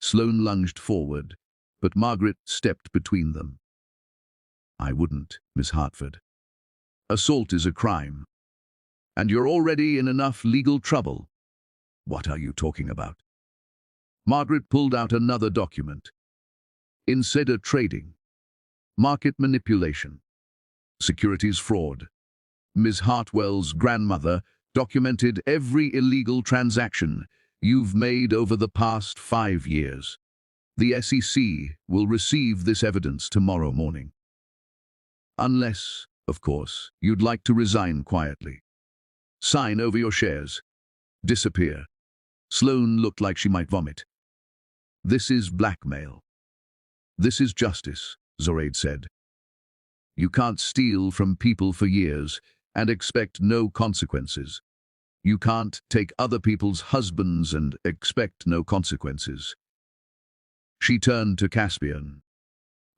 Sloane lunged forward, but Margaret stepped between them. I wouldn't, Miss Hartford. Assault is a crime. And you're already in enough legal trouble. What are you talking about? Margaret pulled out another document. Insider trading. Market manipulation. Securities fraud. Ms. Hartwell's grandmother documented every illegal transaction you've made over the past 5 years. The SEC will receive this evidence tomorrow morning. Unless, of course, you'd like to resign quietly. Sign over your shares. Disappear. Sloane looked like she might vomit. This is blackmail. This is justice, Zoraide said. You can't steal from people for years and expect no consequences. You can't take other people's husbands and expect no consequences. She turned to Caspian,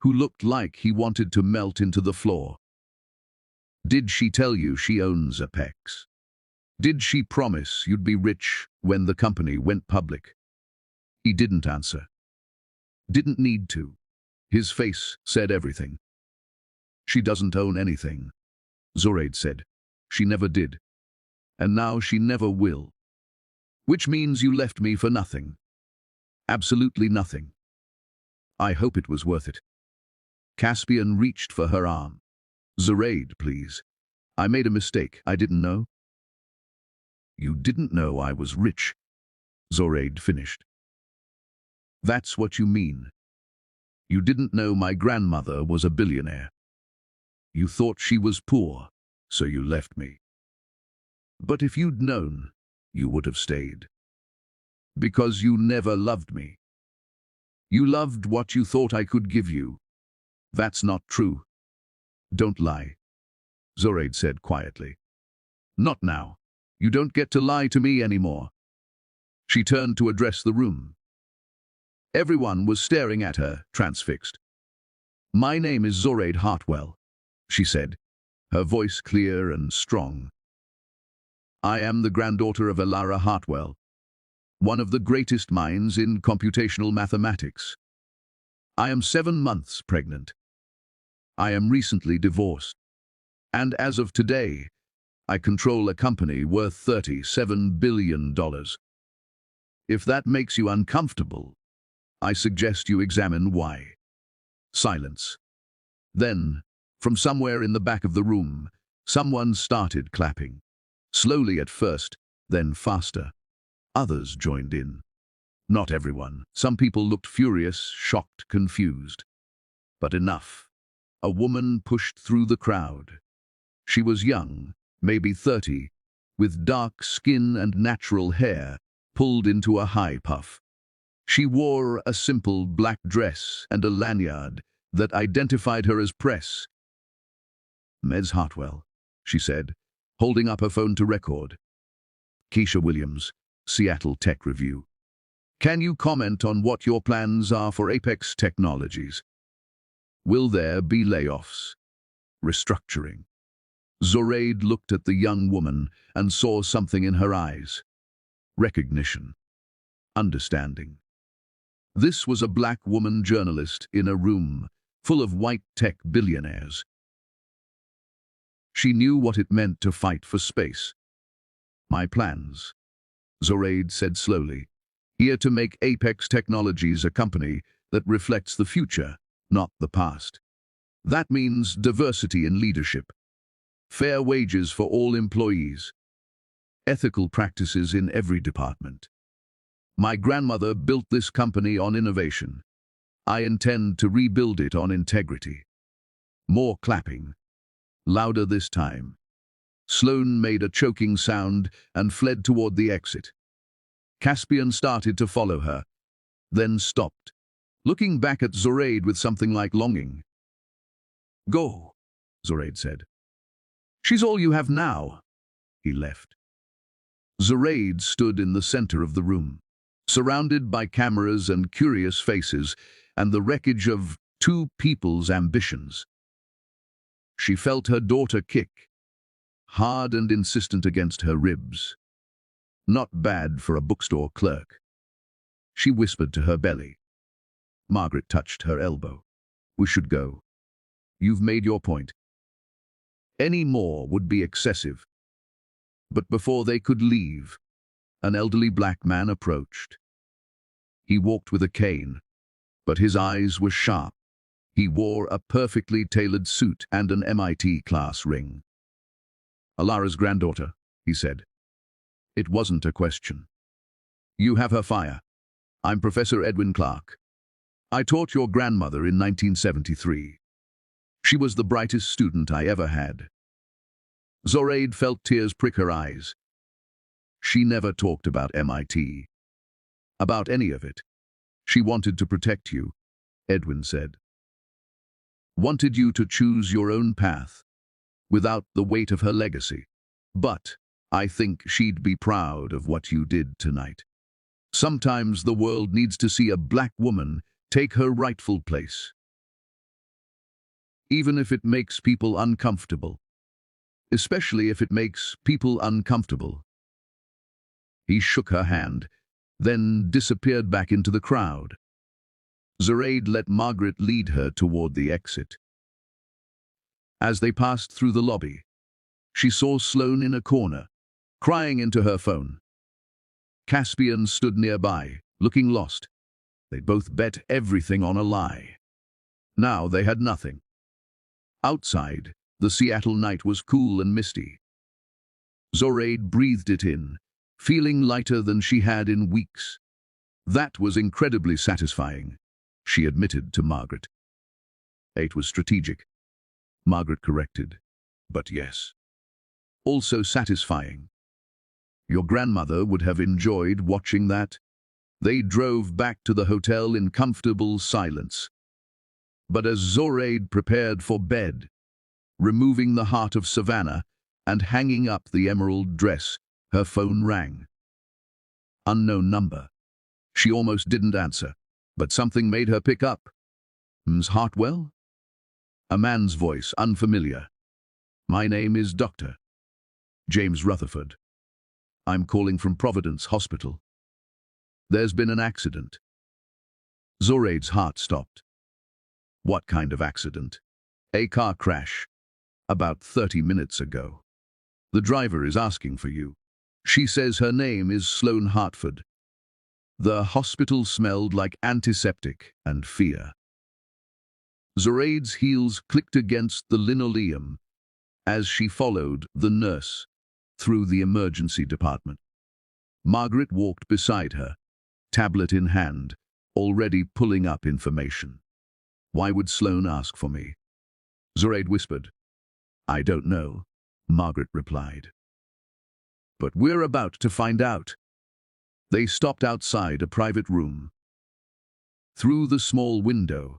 who looked like he wanted to melt into the floor. Did she tell you she owns Apex? Did she promise you'd be rich when the company went public? He didn't answer. Didn't need to. His face said everything. She doesn't own anything, Zoraide said. She never did. And now she never will. Which means you left me for nothing. Absolutely nothing. I hope it was worth it. Caspian reached for her arm. Zoraide, please. I made a mistake. I didn't know. You didn't know I was rich, Zoraide finished. That's what you mean. You didn't know my grandmother was a billionaire. You thought she was poor, so you left me. But if you'd known, you would have stayed. Because you never loved me. You loved what you thought I could give you. That's not true. Don't lie, Zoraide said quietly. Not now. You don't get to lie to me anymore. She turned to address the room. Everyone was staring at her, transfixed. My name is Zoraide Hartwell. she said, her voice clear and strong. I am the granddaughter of Elara Hartwell, one of the greatest minds in computational mathematics. I am 7 months pregnant. I am recently divorced. And as of today, I control a company worth $37 billion. If that makes you uncomfortable, I suggest you examine why. Silence. Then, from somewhere in the back of the room, someone started clapping. Slowly at first, then faster. Others joined in. Not everyone. Some people looked furious, shocked, confused. But enough. A woman pushed through the crowd. She was young, maybe 30, with dark skin and natural hair pulled into a high puff. She wore a simple black dress and a lanyard that identified her as press. Ms. Hartwell, she said, holding up her phone to record. Keisha Williams, Seattle Tech Review. Can you comment on what your plans are for Apex Technologies? Will there be layoffs? Restructuring? Zoraide looked at the young woman and saw something in her eyes. Recognition. Understanding. This was a black woman journalist in a room full of white tech billionaires. She knew what it meant to fight for space. My plans, Zoraide said slowly, here to make Apex Technologies a company that reflects the future, not the past. That means diversity in leadership, fair wages for all employees, ethical practices in every department. My grandmother built this company on innovation. I intend to rebuild it on integrity. More clapping. Louder this time. Sloane made a choking sound and fled toward the exit. Caspian started to follow her, then stopped, looking back at Zoraide with something like longing. Go, Zoraide said. She's all you have now. He left. Zoraide stood in the center of the room, surrounded by cameras and curious faces and the wreckage of two people's ambitions. She felt her daughter kick, hard and insistent against her ribs. Not bad for a bookstore clerk. She whispered to her belly. Margaret touched her elbow. We should go. You've made your point. Any more would be excessive. But before they could leave, an elderly black man approached. He walked with a cane, but his eyes were sharp. He wore a perfectly tailored suit and an MIT class ring. Alara's granddaughter, he said. It wasn't a question. You have her fire. I'm Professor Edwin Clark. I taught your grandmother in 1973. She was the brightest student I ever had. Zoraide felt tears prick her eyes. She never talked about MIT. About any of it. She wanted to protect you, Edwin said. Wanted you to choose your own path, without the weight of her legacy. But I think she'd be proud of what you did tonight. Sometimes the world needs to see a black woman take her rightful place. Even if it makes people uncomfortable. Especially if it makes people uncomfortable. He shook her hand, then disappeared back into the crowd. Zoraide let Margaret lead her toward the exit. As they passed through the lobby, she saw Sloane in a corner, crying into her phone. Caspian stood nearby, looking lost. They'd both bet everything on a lie. Now they had nothing. Outside, the Seattle night was cool and misty. Zoraide breathed it in, feeling lighter than she had in weeks. That was incredibly satisfying, she admitted to Margaret. It was strategic, Margaret corrected, but yes. Also satisfying. Your grandmother would have enjoyed watching that. They drove back to the hotel in comfortable silence. But as Zoraide prepared for bed, removing the heart of Savannah and hanging up the emerald dress, her phone rang. Unknown number. She almost didn't answer, but something made her pick up. Ms. Hartwell? A man's voice, unfamiliar. My name is Dr. James Rutherford. I'm calling from Providence Hospital. There's been an accident. Zoraide's heart stopped. What kind of accident? A car crash. About 30 minutes ago. The driver is asking for you. She says her name is Sloane Hartford. The hospital smelled like antiseptic and fear. Zoraide's heels clicked against the linoleum as she followed the nurse through the emergency department. Margaret walked beside her, tablet in hand, already pulling up information. Why would Sloane ask for me? Zoraide whispered. I don't know, Margaret replied. But we're about to find out. They stopped outside a private room. Through the small window,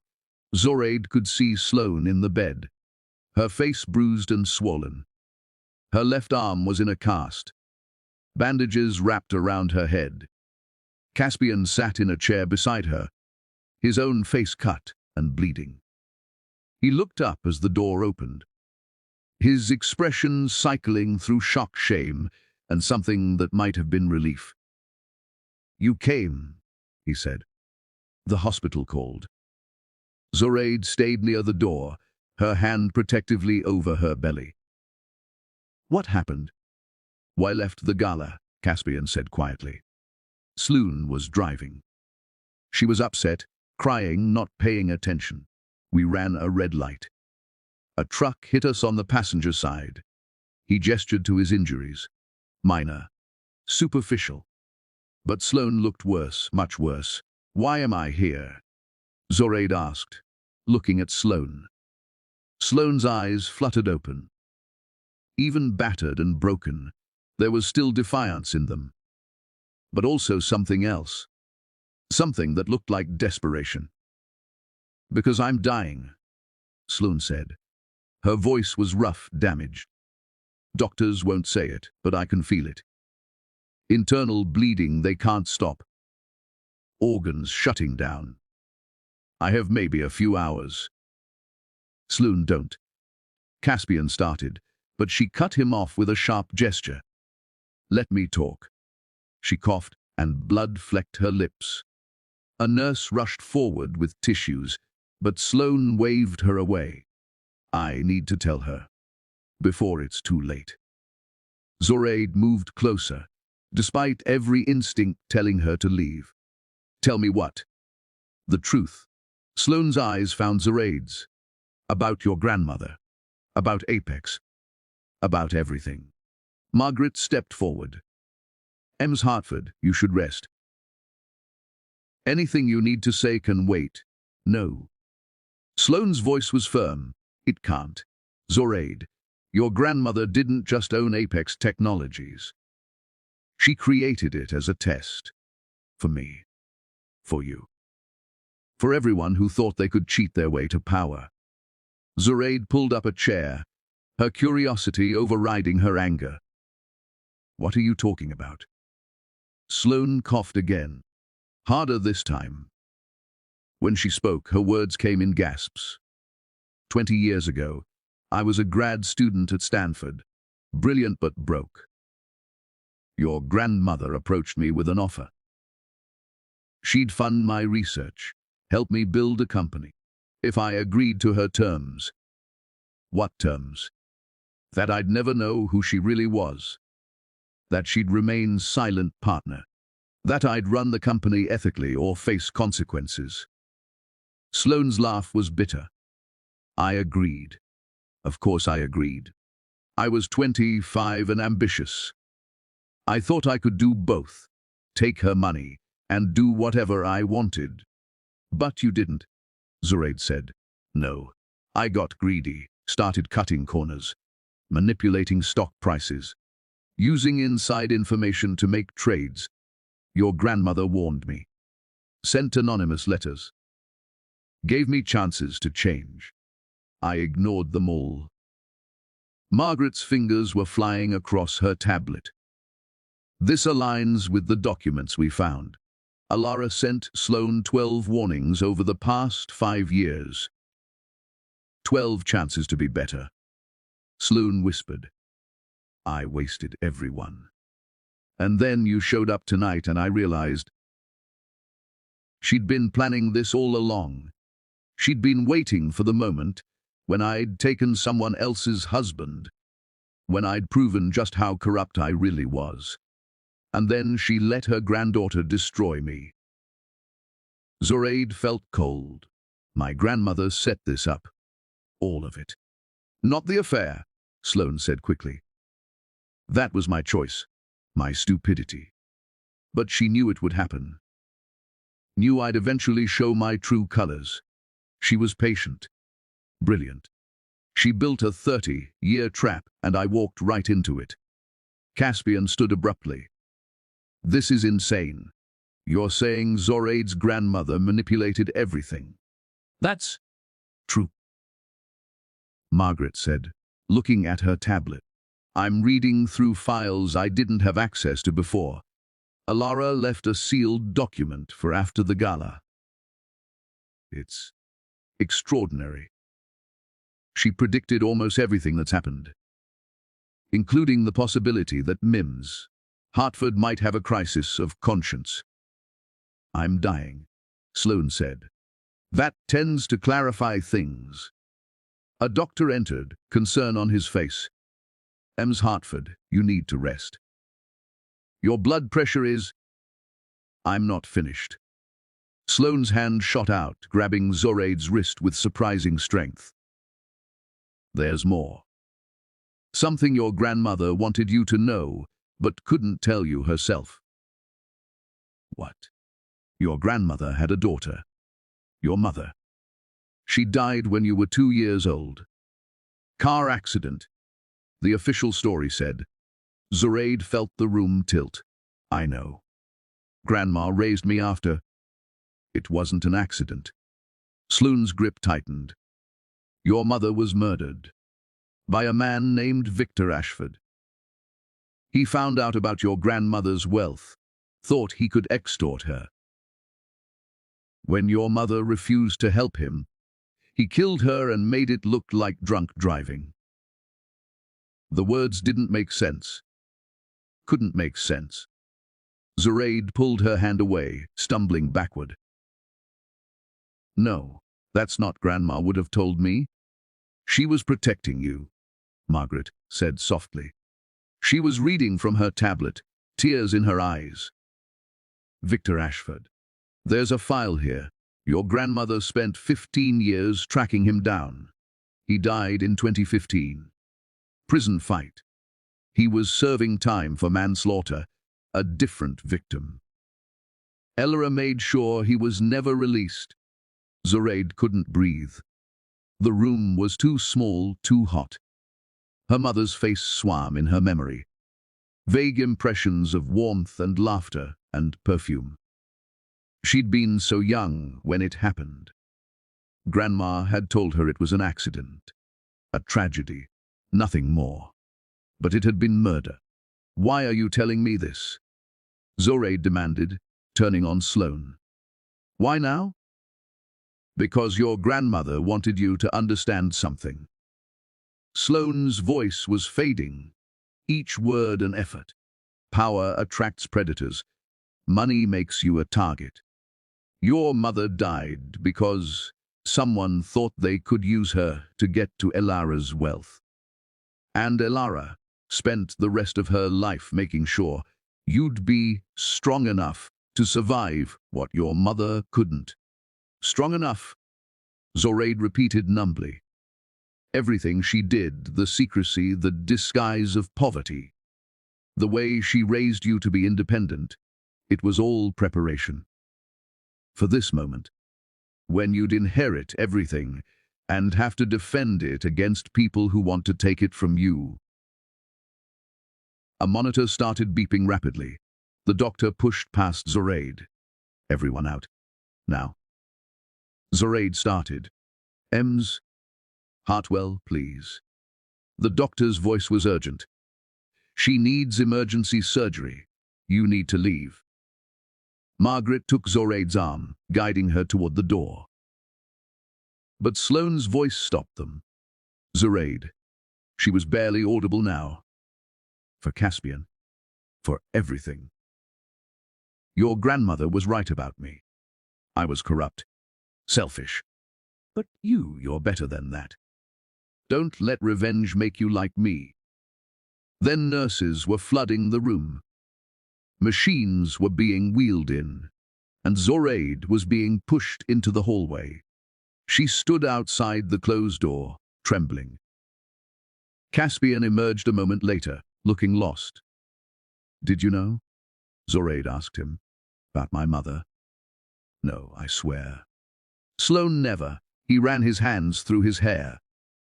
Zoraide could see Sloane in the bed, her face bruised and swollen. Her left arm was in a cast, bandages wrapped around her head. Caspian sat in a chair beside her, his own face cut and bleeding. He looked up as the door opened, his expression cycling through shock, shame, and something that might have been relief. You came, he said. The hospital called. Zoraide stayed near the door, her hand protectively over her belly. What happened? Why left the gala, Caspian said quietly. Sloane was driving. She was upset, crying, not paying attention. We ran a red light. A truck hit us on the passenger side. He gestured to his injuries. Minor. Superficial. But Sloane looked worse, much worse. Why am I here? Zoraide asked, looking at Sloane. Sloane's eyes fluttered open. Even battered and broken, there was still defiance in them. But also something else. Something that looked like desperation. Because I'm dying, Sloane said. Her voice was rough, damaged. Doctors won't say it, but I can feel it. Internal bleeding they can't stop. Organs shutting down. I have maybe a few hours. Sloane, don't. Caspian started, but she cut him off with a sharp gesture. Let me talk. She coughed, and blood flecked her lips. A nurse rushed forward with tissues, but Sloane waved her away. I need to tell her, before it's too late. Zoraide moved closer, despite every instinct telling her to leave. Tell me what? The truth. Sloane's eyes found Zoraide's. About your grandmother. About Apex. About everything. Margaret stepped forward. Ms. Hartford, you should rest. Anything you need to say can wait. No. Sloane's voice was firm. It can't. Zoraide, your grandmother didn't just own Apex Technologies. She created it as a test. For me. For you. For everyone who thought they could cheat their way to power. Zoraide pulled up a chair, her curiosity overriding her anger. What are you talking about? Sloane coughed again, harder this time. When she spoke, her words came in gasps. 20 years ago, I was a grad student at Stanford, brilliant but broke. Your grandmother approached me with an offer. She'd fund my research, help me build a company, if I agreed to her terms. What terms? That I'd never know who she really was. That she'd remain silent partner. That I'd run the company ethically or face consequences. Sloane's laugh was bitter. I agreed. Of course I agreed. I was 25 and ambitious. I thought I could do both, take her money and do whatever I wanted. But you didn't, Zoraide said. No. I got greedy, started cutting corners, manipulating stock prices, using inside information to make trades. Your grandmother warned me, sent anonymous letters, gave me chances to change. I ignored them all. Margaret's fingers were flying across her tablet. This aligns with the documents we found. Alara sent Sloane 12 warnings over the past 5 years. 12 chances to be better. Sloane whispered. I wasted everyone. And then you showed up tonight and I realized she'd been planning this all along. She'd been waiting for the moment when I'd taken someone else's husband, when I'd proven just how corrupt I really was. And then she let her granddaughter destroy me. Zoraide felt cold. My grandmother set this up. All of it. Not the affair, Sloane said quickly. That was my choice, my stupidity. But she knew it would happen. Knew I'd eventually show my true colors. She was patient. Brilliant. She built a 30-year trap and I walked right into it. Caspian stood abruptly. This is insane. You're saying Zoraide's grandmother manipulated everything. That's true, Margaret said, looking at her tablet. I'm reading through files I didn't have access to before. Alara left a sealed document for after the gala. It's extraordinary. She predicted almost everything that's happened, including the possibility that Mims, Hartford might have a crisis of conscience. I'm dying, Sloane said. That tends to clarify things. A doctor entered, concern on his face. Ms. Hartford, you need to rest. Your blood pressure is... I'm not finished. Sloane's hand shot out, grabbing Zoraide's wrist with surprising strength. There's more. Something your grandmother wanted you to know, but couldn't tell you herself. What? Your grandmother had a daughter. Your mother. She died when you were 2 years old. Car accident, the official story said. Zoraide felt the room tilt. I know. Grandma raised me after. It wasn't an accident. Sloane's grip tightened. Your mother was murdered by a man named Victor Ashford. He found out about your grandmother's wealth, thought he could extort her. When your mother refused to help him, he killed her and made it look like drunk driving. The words didn't make sense. Couldn't make sense. Zoraide pulled her hand away, stumbling backward. No, that's not Grandma would have told me. She was protecting you, Margaret said softly. She was reading from her tablet, tears in her eyes. Victor Ashford. There's a file here. Your grandmother spent 15 years tracking him down. He died in 2015. Prison fight. He was serving time for manslaughter, a different victim. Ella made sure he was never released. Zoraide couldn't breathe. The room was too small, too hot. Her mother's face swam in her memory. Vague impressions of warmth and laughter and perfume. She'd been so young when it happened. Grandma had told her it was an accident, a tragedy, nothing more. But it had been murder. Why are you telling me this? Zoraide demanded, turning on Sloane. Why now? Because your grandmother wanted you to understand something. Sloane's voice was fading, each word an effort. Power attracts predators. Money makes you a target. Your mother died because someone thought they could use her to get to Elara's wealth. And Elara spent the rest of her life making sure you'd be strong enough to survive what your mother couldn't. Strong enough, Zoraide repeated numbly. Everything she did, the secrecy, the disguise of poverty, the way she raised you to be independent, it was all preparation. For this moment, when you'd inherit everything and have to defend it against people who want to take it from you. A monitor started beeping rapidly. The doctor pushed past Zoraide. Everyone out. Now. Zoraide started. Ms. Hartwell, please. The doctor's voice was urgent. She needs emergency surgery. You need to leave. Margaret took Zoraide's arm, guiding her toward the door. But Sloane's voice stopped them. Zoraide. She was barely audible now. For Caspian. For everything. Your grandmother was right about me. I was corrupt. Selfish. But you're better than that. Don't let revenge make you like me. Then nurses were flooding the room. Machines were being wheeled in, and Zoraide was being pushed into the hallway. She stood outside the closed door, trembling. Caspian emerged a moment later, looking lost. Did you know? Zoraide asked him. About my mother? No, I swear. Sloane never. He ran his hands through his hair.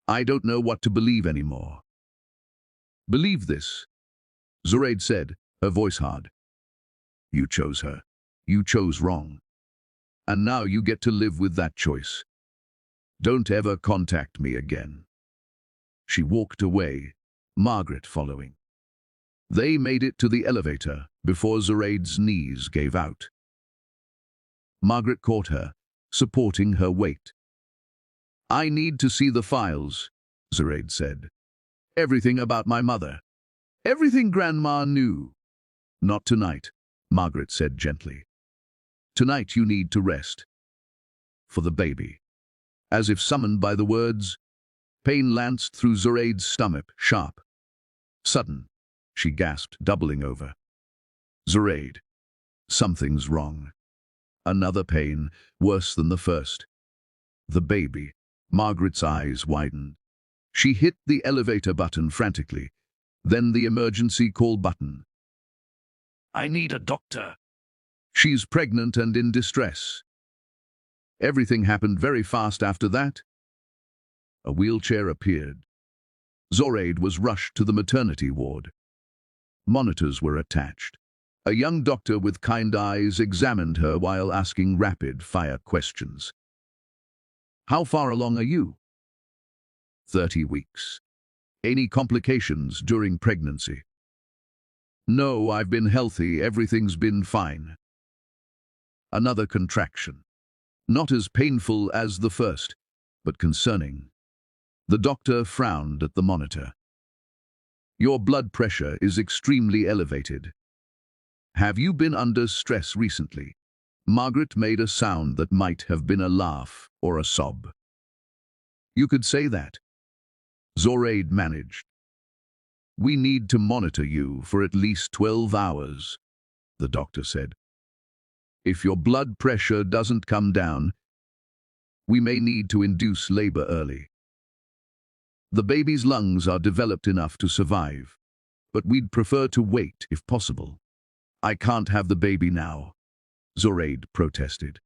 I don't know what to believe anymore. Believe this, Zoraide said, her voice hard. You chose her. You chose wrong. And now you get to live with that choice. Don't ever contact me again. She walked away, Margaret following. They made it to the elevator before Zoraide's knees gave out. Margaret caught her, supporting her weight. I need to see the files, Zoraide said. Everything about my mother. Everything Grandma knew. Not tonight, Margaret said gently. Tonight you need to rest. For the baby. As if summoned by the words, pain lanced through Zoraide's stomach, sharp. Sudden, she gasped, doubling over. Zoraide, something's wrong. Another pain, worse than the first. The baby. Margaret's eyes widened. She hit the elevator button frantically, then the emergency call button. I need a doctor. She's pregnant and in distress. Everything happened very fast after that. A wheelchair appeared. Zoraide was rushed to the maternity ward. Monitors were attached. A young doctor with kind eyes examined her while asking rapid-fire questions. How far along are you? 30 weeks. Any complications during pregnancy? No, I've been healthy, everything's been fine. Another contraction. Not as painful as the first, but concerning. The doctor frowned at the monitor. Your blood pressure is extremely elevated. Have you been under stress recently? Margaret made a sound that might have been a laugh or a sob. You could say that. Zoraide managed. We need to monitor you for at least 12 hours, the doctor said. If your blood pressure doesn't come down, we may need to induce labor early. The baby's lungs are developed enough to survive, but we'd prefer to wait if possible. I can't have the baby now, Zoraide protested.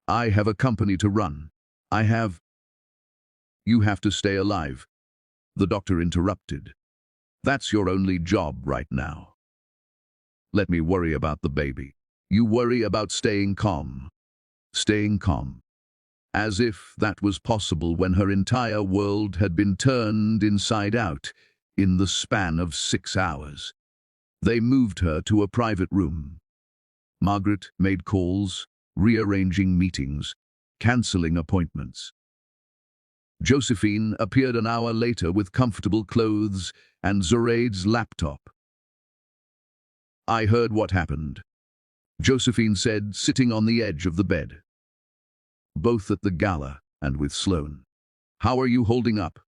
I have a company to run. You have to stay alive, the doctor interrupted. That's your only job right now. Let me worry about the baby. You worry about staying calm. Staying calm. As if that was possible when her entire world had been turned inside out in the span of 6 hours. They moved her to a private room. Margaret made calls, rearranging meetings, cancelling appointments. Josephine appeared an hour later with comfortable clothes and Zoraide's laptop. I heard what happened, Josephine said, sitting on the edge of the bed. Both at the gala and with Sloane. How are you holding up?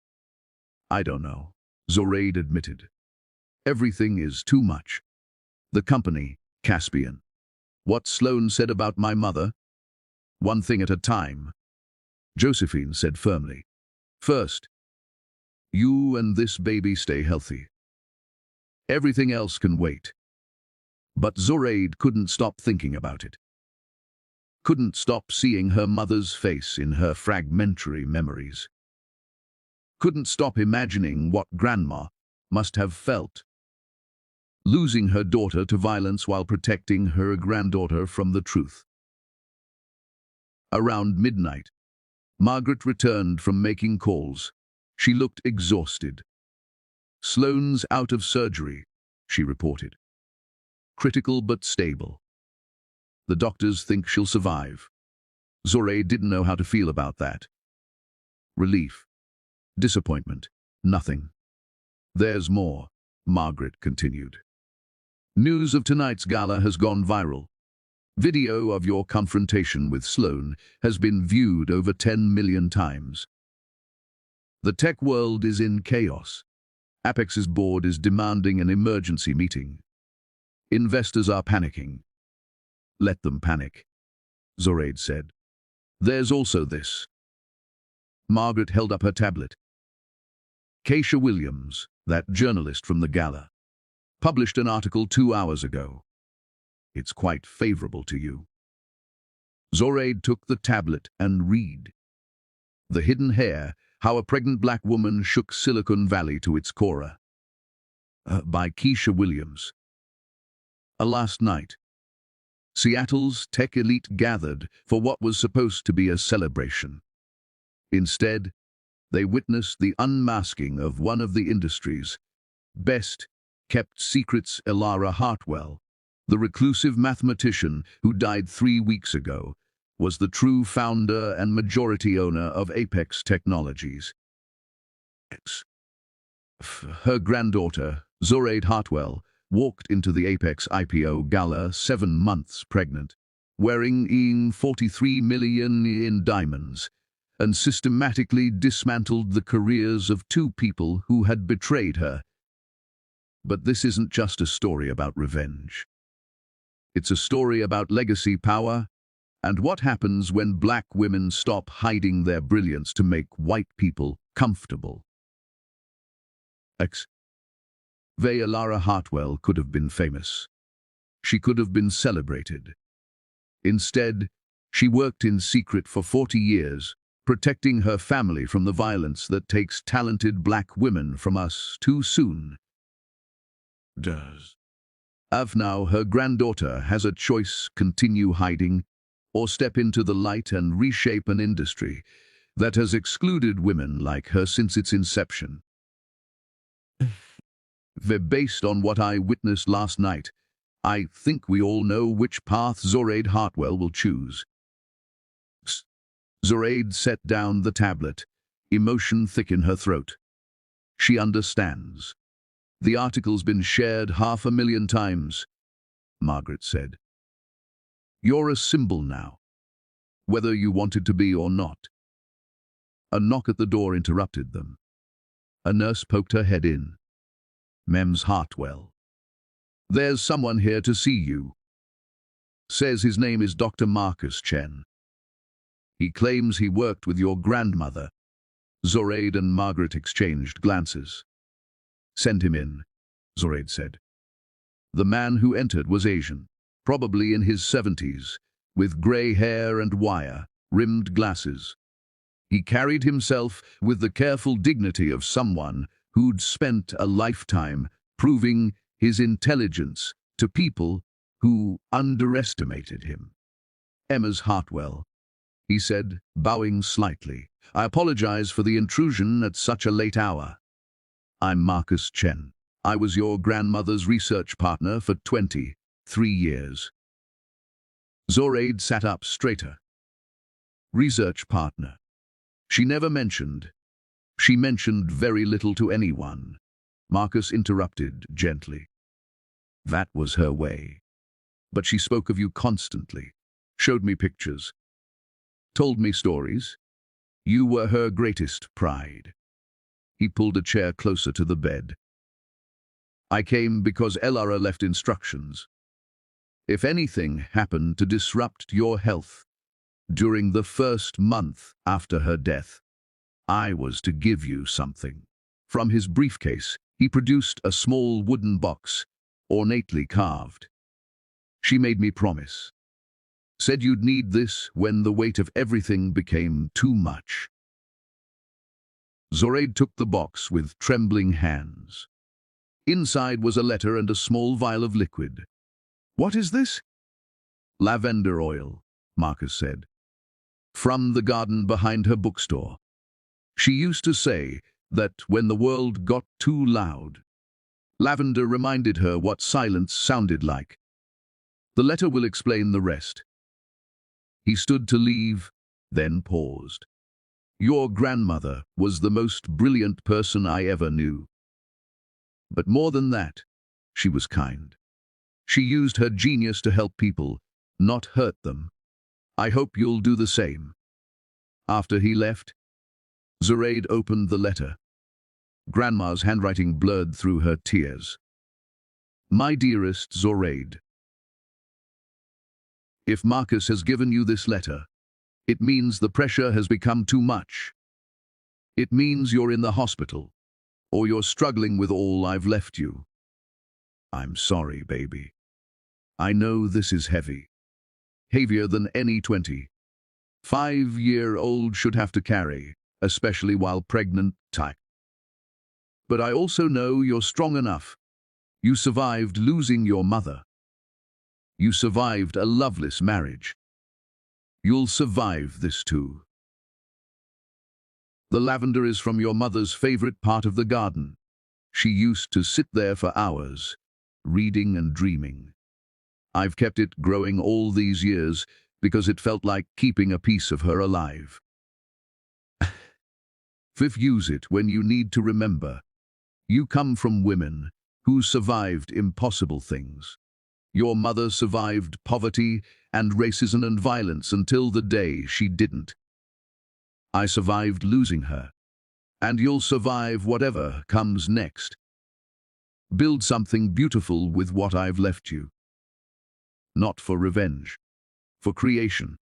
I don't know, Zoraide admitted. Everything is too much. The company, Caspian. What Sloane said about my mother? One thing at a time, Josephine said firmly. First, you and this baby stay healthy. Everything else can wait. But Zoraide couldn't stop thinking about it. Couldn't stop seeing her mother's face in her fragmentary memories. Couldn't stop imagining what Grandma must have felt. Losing her daughter to violence while protecting her granddaughter from the truth. Around midnight, Margaret returned from making calls. She looked exhausted. Sloane's out of surgery, she reported. Critical but stable. The doctors think she'll survive. Zoraide didn't know how to feel about that. Relief. Disappointment. Nothing. There's more, Margaret continued. News of tonight's gala has gone viral. Video of your confrontation with Sloane has been viewed over 10 million times. The tech world is in chaos. Apex's board is demanding an emergency meeting. Investors are panicking. Let them panic, Zoraide said. There's also this. Margaret held up her tablet. Keisha Williams, that journalist from the gala, published an article 2 hours ago. It's quite favorable to you. Zoraide took the tablet and read. The Hidden Heir, How a Pregnant Black Woman Shook Silicon Valley to its Core. By Keisha Williams. Last night, Seattle's tech elite gathered for what was supposed to be a celebration. Instead, they witnessed the unmasking of one of the industry's best-kept secrets. Elara Hartwell, the reclusive mathematician who died 3 weeks ago, was the true founder and majority owner of Apex Technologies. Her granddaughter, Zoraide Hartwell, walked into the Apex IPO gala 7 months pregnant, wearing 43 million in diamonds, and systematically dismantled the careers of 2 people who had betrayed her. But this isn't just a story about revenge. It's a story about legacy power and what happens when black women stop hiding their brilliance to make white people comfortable. Elara Hartwell could have been famous. She could have been celebrated. Instead, she worked in secret for 40 years, protecting her family from the violence that takes talented black women from us too soon. Now her granddaughter has a choice: continue hiding or step into the light and reshape an industry that has excluded women like her since its inception. Based on what I witnessed last night, I think we all know which path Zoraide Hartwell will choose. Zoraide set down the tablet, emotion thick in her throat. She understands. The article's been shared 500,000 times, Margaret said. You're a symbol now, whether you wanted to be or not. A knock at the door interrupted them. A nurse poked her head in. Mems Hartwell. There's someone here to see you. Says his name is Dr. Marcus Chen. He claims he worked with your grandmother. Zoraide and Margaret exchanged glances. Send him in, Zoraide said. The man who entered was Asian, probably in his 70s, with grey hair and wire-rimmed glasses. He carried himself with the careful dignity of someone who'd spent a lifetime proving his intelligence to people who underestimated him. Emma's Hartwell, he said, bowing slightly. I apologize for the intrusion at such a late hour. I'm Marcus Chen. I was your grandmother's research partner for 23 years. Zoraide sat up straighter. Research partner. She never mentioned. She mentioned very little to anyone. Marcus interrupted gently. That was her way. But she spoke of you constantly, showed me pictures, told me stories. You were her greatest pride. He pulled a chair closer to the bed. I came because Elara left instructions. If anything happened to disrupt your health during the first month after her death, I was to give you something. From his briefcase, he produced a small wooden box, ornately carved. She made me promise. Said you'd need this when the weight of everything became too much. Zoraide took the box with trembling hands. Inside was a letter and a small vial of liquid. What is this? Lavender oil, Marcus said. From the garden behind her bookstore. She used to say that when the world got too loud, lavender reminded her what silence sounded like. The letter will explain the rest. He stood to leave, then paused. Your grandmother was the most brilliant person I ever knew. But more than that, she was kind. She used her genius to help people, not hurt them. I hope you'll do the same." After he left, Zoraide opened the letter. Grandma's handwriting blurred through her tears. "My dearest Zoraide, if Marcus has given you this letter, it means the pressure has become too much. It means you're in the hospital, or you're struggling with all I've left you. I'm sorry, baby. I know this is heavy. Heavier than any 25-year-old should have to carry, especially while pregnant. But I also know you're strong enough. You survived losing your mother. You survived a loveless marriage. You'll survive this too. The lavender is from your mother's favorite part of the garden. She used to sit there for hours, reading and dreaming. I've kept it growing all these years because it felt like keeping a piece of her alive. Fifth, use it when you need to remember. You come from women who survived impossible things. Your mother survived poverty and racism and violence until the day she didn't. I survived losing her, and you'll survive whatever comes next. Build something beautiful with what I've left you. Not for revenge, for creation."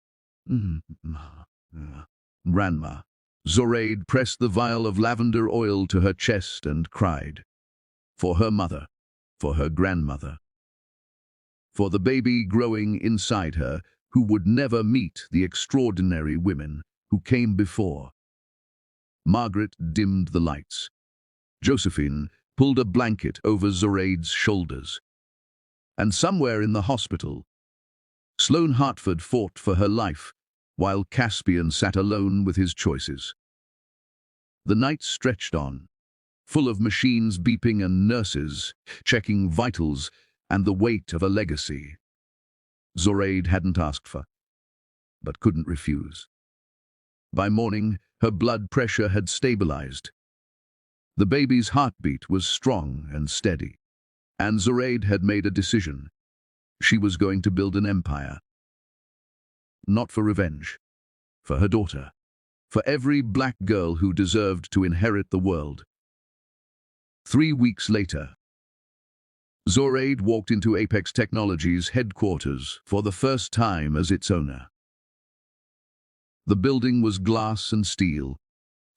Grandma. Zoraide pressed the vial of lavender oil to her chest and cried. For her mother, for her grandmother. For the baby growing inside her who would never meet the extraordinary women who came before. Margaret dimmed the lights. Josephine pulled a blanket over Zoraide's shoulders. And somewhere in the hospital, Sloane Hartford fought for her life, while Caspian sat alone with his choices. The night stretched on, full of machines beeping and nurses checking vitals and the weight of a legacy. Zoraide hadn't asked for, but couldn't refuse. By morning, her blood pressure had stabilized. The baby's heartbeat was strong and steady, and Zoraide had made a decision. She was going to build an empire. Not for revenge, for her daughter, for every black girl who deserved to inherit the world. 3 weeks later, Zoraide walked into Apex Technologies' headquarters for the first time as its owner. The building was glass and steel,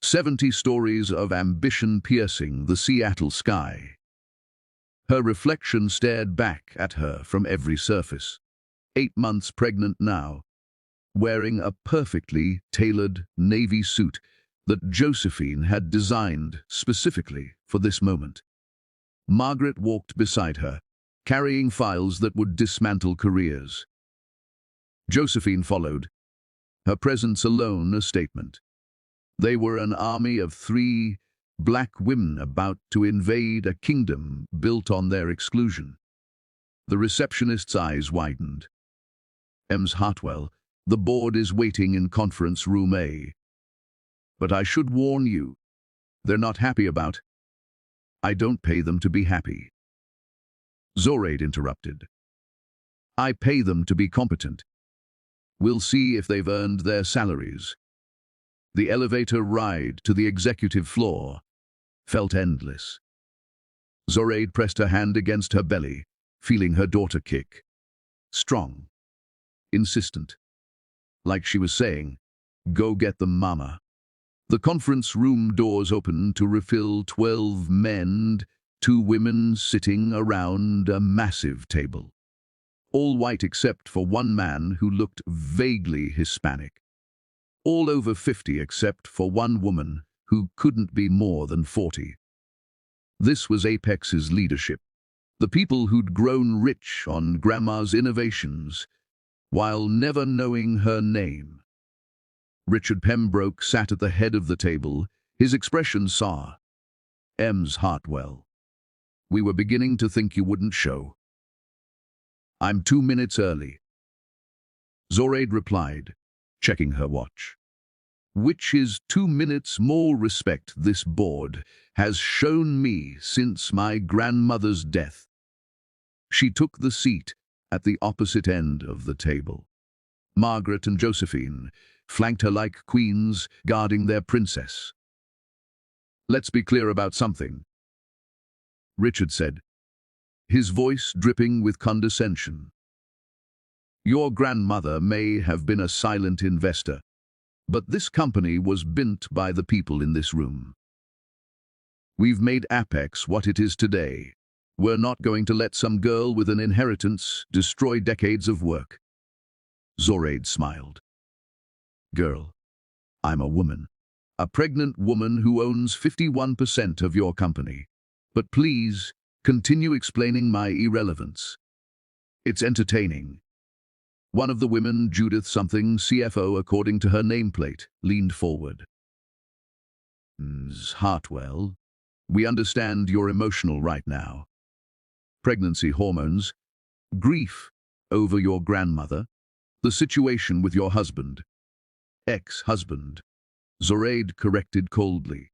70 stories of ambition piercing the Seattle sky. Her reflection stared back at her from every surface. 8 months pregnant now, wearing a perfectly tailored navy suit that Josephine had designed specifically for this moment. Margaret walked beside her, carrying files that would dismantle careers. Josephine followed, her presence alone a statement. They were an army of 3 black women about to invade a kingdom built on their exclusion. The receptionist's eyes widened. "Ms. Hartwell, the board is waiting in conference room A. But I should warn you, they're not happy about. I don't pay them to be happy." Zoraide interrupted. "I pay them to be competent. We'll see if they've earned their salaries." The elevator ride to the executive floor felt endless. Zoraide pressed her hand against her belly, feeling her daughter kick. Strong, insistent, like she was saying, "Go get them, mama." The conference room doors opened to reveal 12 men and 2 women sitting around a massive table. All white except for one man who looked vaguely Hispanic. All over 50 except for one woman who couldn't be more than 40. This was Apex's leadership, the people who'd grown rich on Grandma's innovations, while never knowing her name. Richard Pembroke sat at the head of the table, his expression sour. "Ms. Hartwell, we were beginning to think you wouldn't show." "I'm 2 minutes early," Zoraide replied, checking her watch. which is 2 minutes more respect this board has shown me since my grandmother's death. She took the seat at the opposite end of the table. Margaret and Josephine flanked her like queens guarding their princess. "Let's be clear about something," Richard said, his voice dripping with condescension. "Your grandmother may have been a silent investor, but this company was built by the people in this room. We've made Apex what it is today. We're not going to let some girl with an inheritance destroy decades of work." Zoraide smiled. "Girl, I'm a woman. A pregnant woman who owns 51% of your company. But please, continue explaining my irrelevance. It's entertaining." One of the women, Judith something, CFO according to her nameplate, leaned forward. "Ms. Hartwell, we understand you're emotional right now. Pregnancy hormones, grief over your grandmother, the situation with your husband, ex-husband," Zoraide corrected coldly.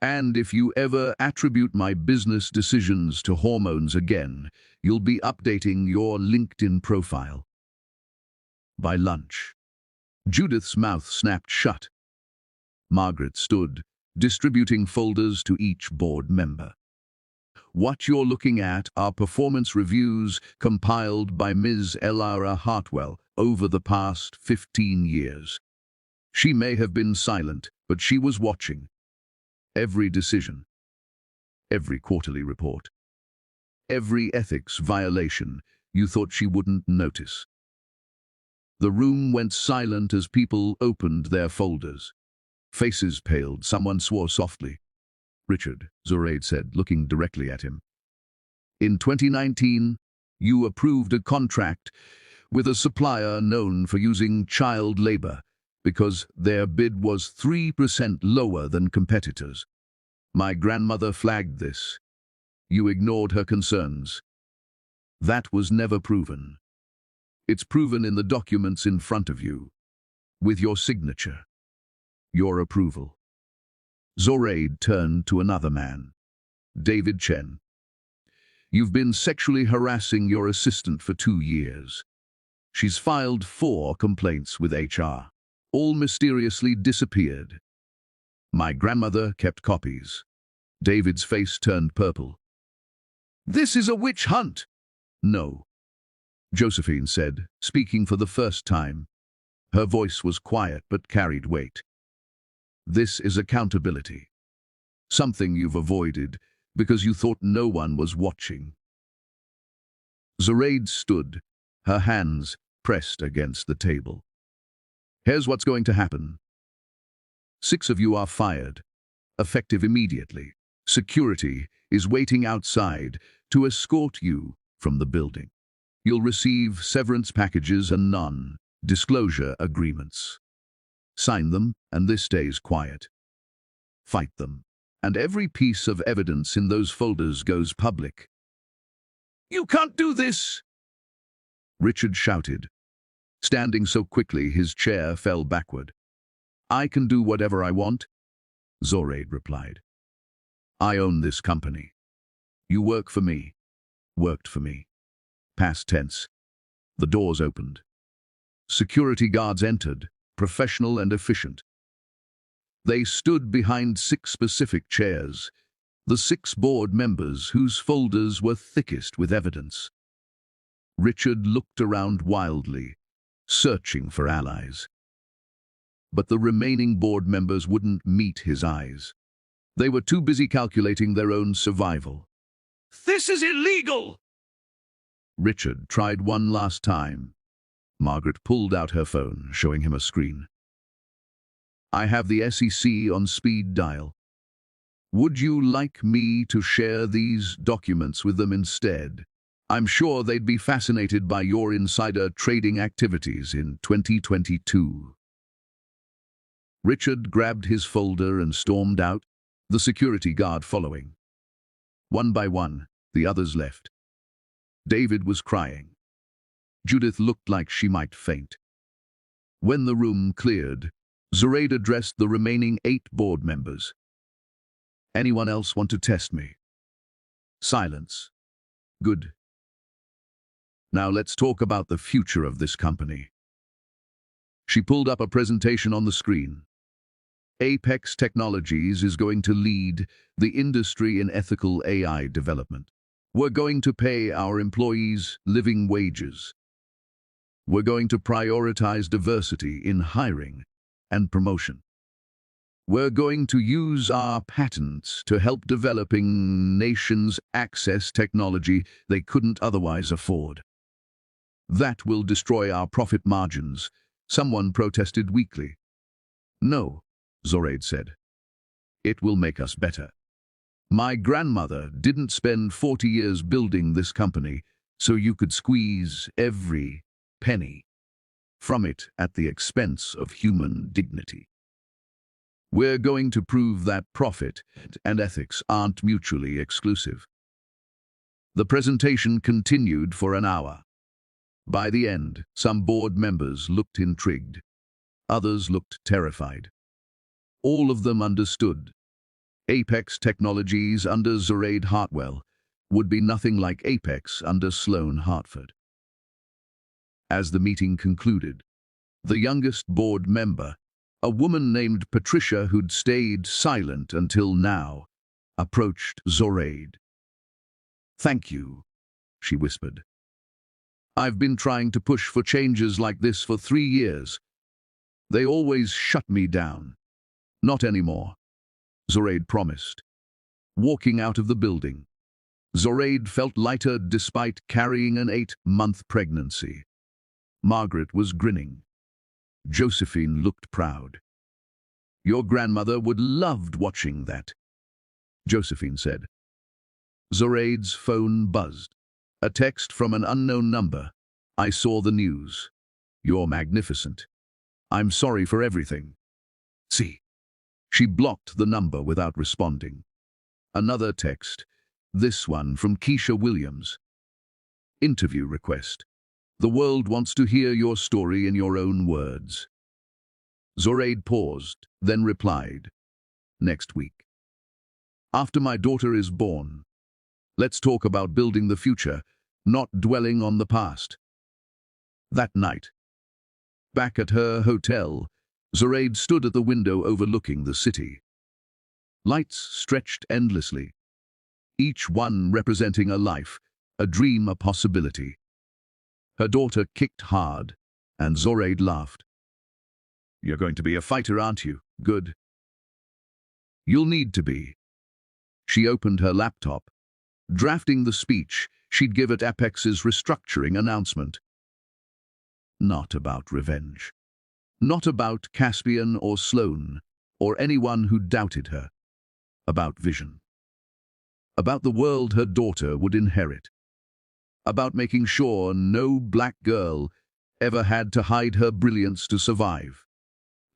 "And if you ever attribute my business decisions to hormones again, you'll be updating your LinkedIn profile." By lunch, Judith's mouth snapped shut. Margaret stood, distributing folders to each board member. "What you're looking at are performance reviews compiled by Ms. Elara Hartwell over the past 15 years. She may have been silent, but she was watching. Every decision, every quarterly report, every ethics violation you thought she wouldn't notice." The room went silent as people opened their folders. Faces paled, someone swore softly. "Richard," Zoraide said, looking directly at him. "In 2019, you approved a contract with a supplier known for using child labor because their bid was 3% lower than competitors. My grandmother flagged this. You ignored her concerns. That was never proven. It's proven in the documents in front of you, with your signature, your approval." Zoraide turned to another man, David Chen. "You've been sexually harassing your assistant for 2 years. She's filed 4 complaints with HR. All mysteriously disappeared. My grandmother kept copies." David's face turned purple. "This is a witch hunt." "No," Josephine said, speaking for the first time. Her voice was quiet but carried weight. "This is accountability. Something you've avoided because you thought no one was watching." Zoraide stood, her hands pressed against the table. "Here's what's going to happen. 6 of you are fired, effective immediately. Security is waiting outside to escort you from the building. You'll receive severance packages and non-disclosure agreements. Sign them, and this stays quiet. Fight them, and every piece of evidence in those folders goes public." "You can't do this!" Richard shouted. Standing so quickly his chair fell backward. "I can do whatever I want," Zoraide replied. "I own this company. You work for me, worked for me." Past tense. The doors opened. Security guards entered, professional and efficient. They stood behind 6 specific chairs, the 6 board members whose folders were thickest with evidence. Richard looked around wildly, searching for allies. But the remaining board members wouldn't meet his eyes. They were too busy calculating their own survival. "This is illegal!" Richard tried one last time. Margaret pulled out her phone, showing him a screen. "I have the SEC on speed dial. Would you like me to share these documents with them instead? I'm sure they'd be fascinated by your insider trading activities in 2022. Richard grabbed his folder and stormed out, the security guard following. One by one, the others left. David was crying. Judith looked like she might faint. When the room cleared, Zoraide addressed the remaining 8 board members. Anyone else want to test me? Silence. Good. Now let's talk about the future of this company. She pulled up a presentation on the screen. Apex Technologies is going to lead the industry in ethical AI development. We're going to pay our employees living wages. We're going to prioritize diversity in hiring and promotion. We're going to use our patents to help developing nations access technology they couldn't otherwise afford. That will destroy our profit margins, someone protested weakly. No, Zoraide said. It will make us better. My grandmother didn't spend 40 years building this company so you could squeeze every penny from it at the expense of human dignity. We're going to prove that profit and ethics aren't mutually exclusive. The presentation continued for an hour. By the end, some board members looked intrigued. Others looked terrified. All of them understood. Apex Technologies under Zoraide Hartwell would be nothing like Apex under Sloane Hartford. As the meeting concluded, the youngest board member, a woman named Patricia who'd stayed silent until now, approached Zoraide. "Thank you," she whispered. "I've been trying to push for changes like this for 3 years. They always shut me down." "Not anymore," Zoraide promised. Walking out of the building, Zoraide felt lighter despite carrying an 8-month pregnancy. Margaret was grinning. Josephine looked proud. "Your grandmother would loved watching that," Josephine said. Zoraide's phone buzzed. A text from an unknown number. "I saw the news. You're magnificent. I'm sorry for everything. See." She blocked the number without responding. Another text, this one from Keisha Williams. "Interview request. The world wants to hear your story in your own words." Zoraide paused, then replied, "Next week. After my daughter is born. Let's talk about building the future, not dwelling on the past." That night, back at her hotel, Zoraide stood at the window overlooking the city. Lights stretched endlessly, each one representing a life, a dream, a possibility. Her daughter kicked hard, and Zoraide laughed. "You're going to be a fighter, aren't you? Good. You'll need to be." She opened her laptop, drafting the speech she'd give at Apex's restructuring announcement. Not about revenge. Not about Caspian or Sloane, or anyone who doubted her. About vision. About the world her daughter would inherit. About making sure no black girl ever had to hide her brilliance to survive.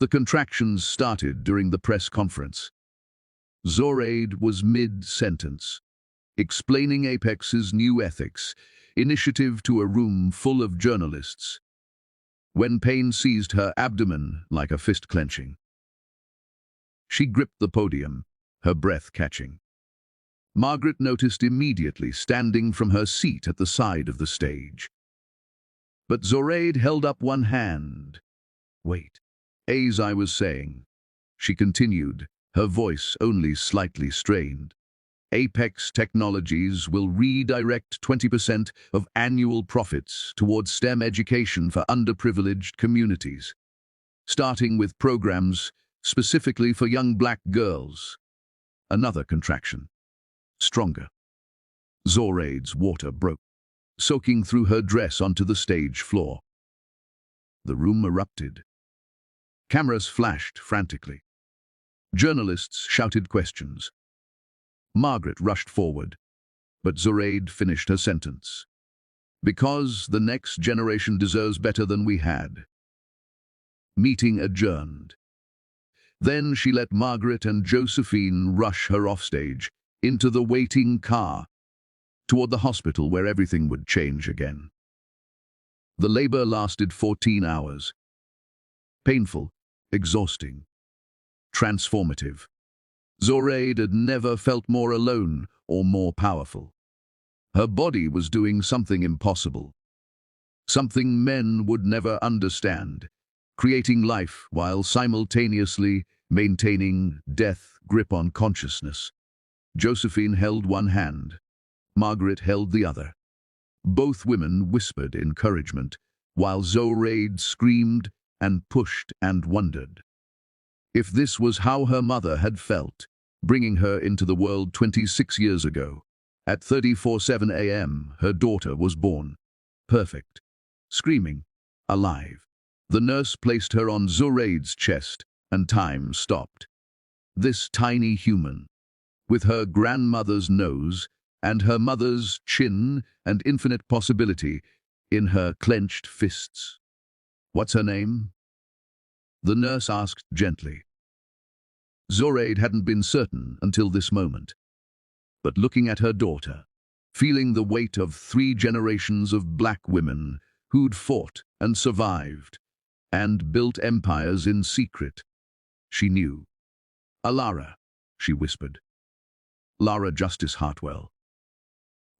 The contractions started during the press conference. Zoraide was mid-sentence, explaining Apex's new ethics initiative to a room full of journalists, when pain seized her abdomen like a fist clenching. She gripped the podium, her breath catching. Margaret noticed immediately, standing from her seat at the side of the stage. But Zoraide held up one hand. "Wait. As I was saying," she continued, her voice only slightly strained, "Apex Technologies will redirect 20% of annual profits towards STEM education for underprivileged communities, starting with programs specifically for young black girls." Another contraction. Stronger. Zoraide's water broke, soaking through her dress onto the stage floor. The room erupted. Cameras flashed frantically. Journalists shouted questions. Margaret rushed forward, but Zoraide finished her sentence. "Because the next generation deserves better than we had." Meeting adjourned. Then she let Margaret and Josephine rush her offstage, into the waiting car, toward the hospital where everything would change again. The labor lasted 14 hours. Painful, exhausting, transformative. Zoraide had never felt more alone or more powerful. Her body was doing something impossible, something men would never understand, creating life while simultaneously maintaining death grip on consciousness. Josephine held one hand. Margaret held the other. Both women whispered encouragement, while Zoraide screamed and pushed and wondered. If this was how her mother had felt, bringing her into the world 26 years ago, at 3:47 a.m., her daughter was born. Perfect. Screaming. Alive. The nurse placed her on Zoraide's chest, and time stopped. This tiny human, with her grandmother's nose and her mother's chin and infinite possibility in her clenched fists. "What's her name?" the nurse asked gently. Zoraide hadn't been certain until this moment. But looking at her daughter, feeling the weight of 3 generations of black women who'd fought and survived and built empires in secret, she knew. "Alara," she whispered. "Lara Justice Hartwell."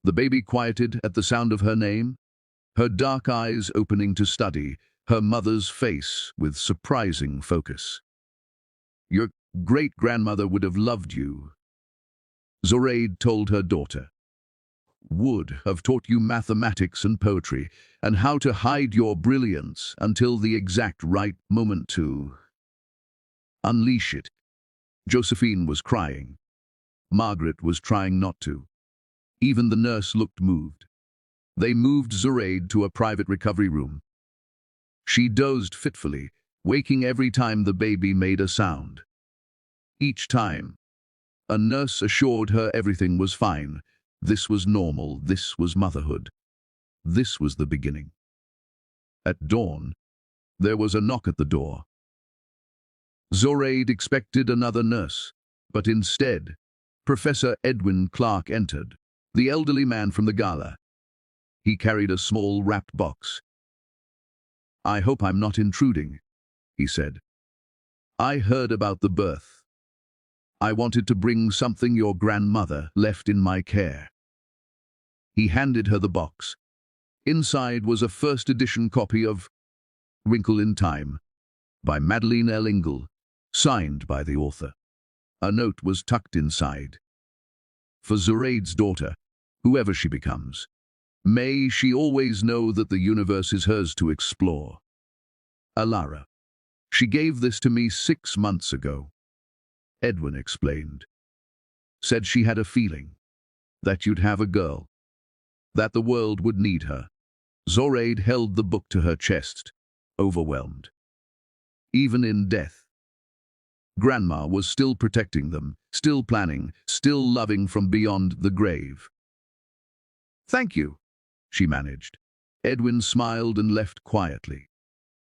The baby quieted at the sound of her name, her dark eyes opening to study her mother's face with surprising focus. "Your great-grandmother would have loved you," Zoraide told her daughter. "Would have taught you mathematics and poetry, and how to hide your brilliance until the exact right moment to unleash it." Josephine was crying. Margaret was trying not to. Even the nurse looked moved. They moved Zoraide to a private recovery room. She dozed fitfully, waking every time the baby made a sound. Each time, a nurse assured her everything was fine. This was normal, this was motherhood. This was the beginning. At dawn, there was a knock at the door. Zoraide expected another nurse, but instead, Professor Edwin Clark entered, the elderly man from the gala. He carried a small wrapped box. "I hope I'm not intruding," he said. "I heard about the birth. I wanted to bring something your grandmother left in my care." He handed her the box. Inside was a first-edition copy of Wrinkle in Time by Madeleine L. Ingle, signed by the author. A note was tucked inside. "For Zoraide's daughter, whoever she becomes, may she always know that the universe is hers to explore. Alara. She gave this to me 6 months ago." Edwin explained. "Said she had a feeling that you'd have a girl, that the world would need her." Zoraide held the book to her chest, overwhelmed. Even in death, Grandma was still protecting them, still planning, still loving from beyond the grave. "Thank you," she managed. Edwin smiled and left quietly.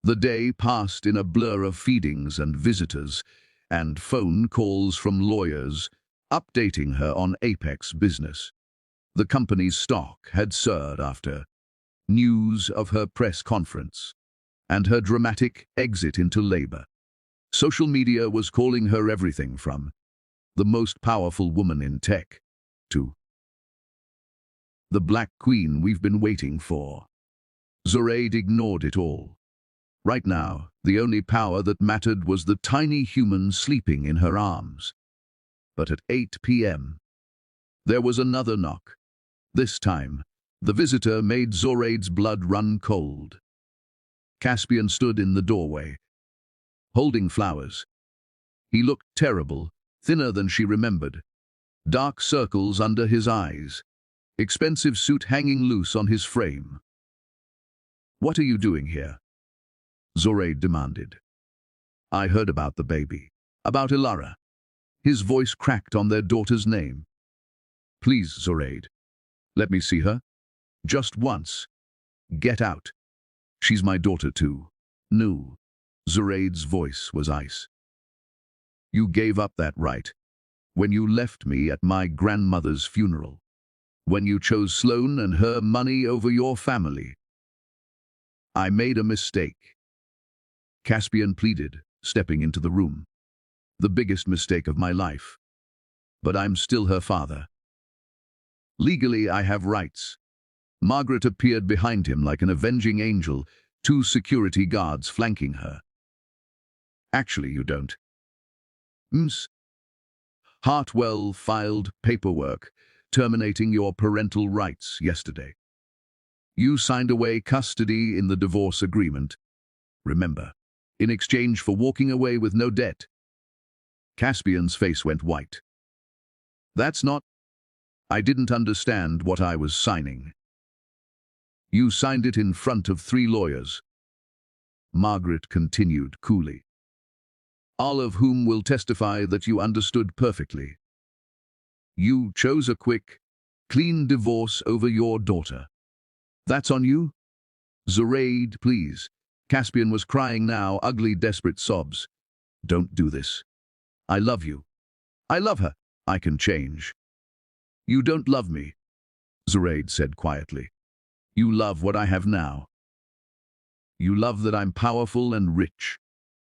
The day passed in a blur of feedings and visitors, and phone calls from lawyers, updating her on Apex business. The company's stock had soared after news of her press conference and her dramatic exit into labor. Social media was calling her everything from the most powerful woman in tech to the Black Queen we've been waiting for. Zoraide ignored it all. Right now, the only power that mattered was the tiny human sleeping in her arms. But at 8 p.m., there was another knock. This time, the visitor made Zoraide's blood run cold. Caspian stood in the doorway, holding flowers. He looked terrible, thinner than she remembered. Dark circles under his eyes, expensive suit hanging loose on his frame. "What are you doing here?" Zoraide demanded. "I heard about the baby, about Alara." His voice cracked on their daughter's name. "Please, Zoraide, let me see her. Just once. Get out. She's my daughter too." "No." Zoraide's voice was ice. "You gave up that right when you left me at my grandmother's funeral, when you chose Sloane and her money over your family." "I made a mistake," Caspian pleaded, stepping into the room. The biggest mistake of my life. But I'm still her father. Legally, I have rights. Margaret appeared behind him like an avenging angel, 2 security guards flanking her. Actually, you don't. Hartwell filed paperwork terminating your parental rights yesterday. You signed away custody in the divorce agreement. Remember, in exchange for walking away with no debt. Caspian's face went white. That's not... I didn't understand what I was signing. You signed it in front of 3 lawyers. Margaret continued coolly. All of whom will testify that you understood perfectly. You chose a quick, clean divorce over your daughter. That's on you? Zoraide, please. Caspian was crying now, ugly, desperate sobs. Don't do this. I love you. I love her. I can change. You don't love me, Zoraide said quietly. You love what I have now. You love that I'm powerful and rich.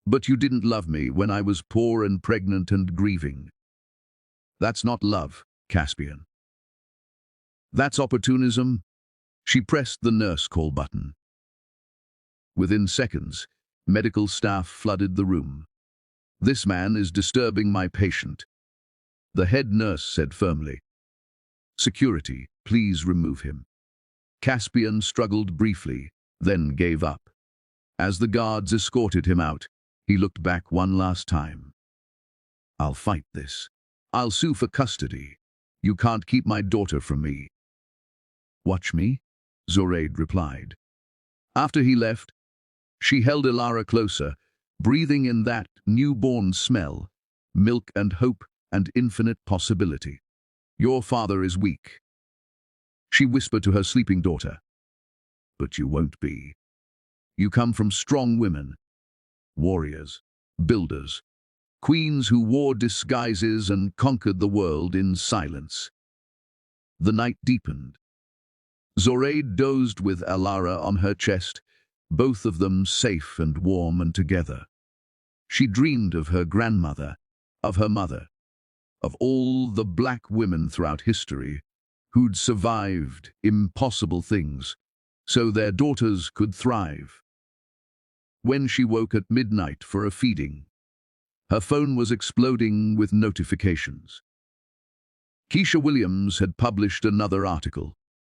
But you didn't love me when I was poor and pregnant and grieving. That's not love, Caspian. That's opportunism. She pressed the nurse call button. Within seconds, medical staff flooded the room. This man is disturbing my patient, the head nurse said firmly. Security, please remove him. Caspian struggled briefly, then gave up. As the guards escorted him out, he looked back one last time. I'll fight this. I'll sue for custody. You can't keep my daughter from me. Watch me, Zoraide replied. After he left, she held Elara closer, breathing in that newborn smell, milk and hope and infinite possibility. Your father is weak, she whispered to her sleeping daughter. But you won't be. You come from strong women, warriors, builders, queens who wore disguises and conquered the world in silence. The night deepened. Zoraide dozed with Elara on her chest, both of them safe and warm and together. She dreamed of her grandmother, of her mother, of all the black women throughout history who'd survived impossible things so their daughters could thrive. When she woke at midnight for a feeding, her phone was exploding with notifications. Keisha Williams had published another article,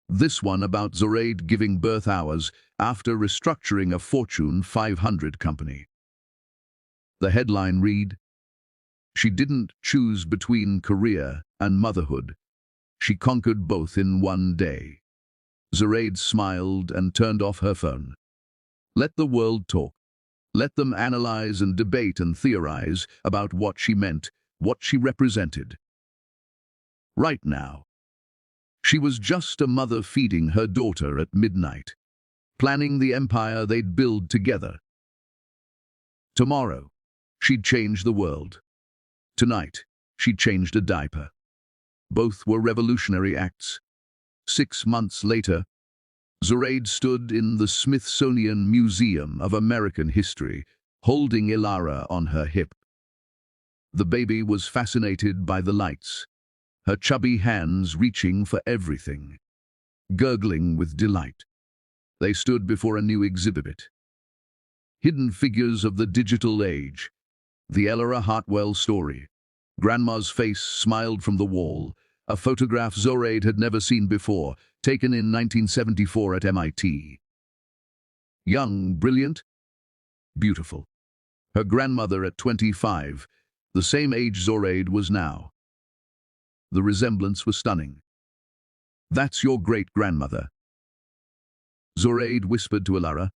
this one about Zoraide giving birth hours after restructuring a Fortune 500 company. The headline read, "She didn't choose between career and motherhood. She conquered both in one day." Zoraide smiled and turned off her phone. Let the world talk. Let them analyze and debate and theorize about what she meant, what she represented. Right now, she was just a mother feeding her daughter at midnight, planning the empire they'd build together. Tomorrow, she'd change the world. Tonight, she'd changed a diaper. Both were revolutionary acts. 6 months later, Zoraide stood in the Smithsonian Museum of American History, holding Elara on her hip. The baby was fascinated by the lights, her chubby hands reaching for everything, gurgling with delight. They stood before a new exhibit. Hidden Figures of the Digital Age, the Elara Hartwell story. Grandma's face smiled from the wall, a photograph Zoraide had never seen before, taken in 1974 at MIT. Young, brilliant, beautiful. Her grandmother at 25, the same age Zoraide was now. The resemblance was stunning. That's your great-grandmother, Zoraide whispered to Elara.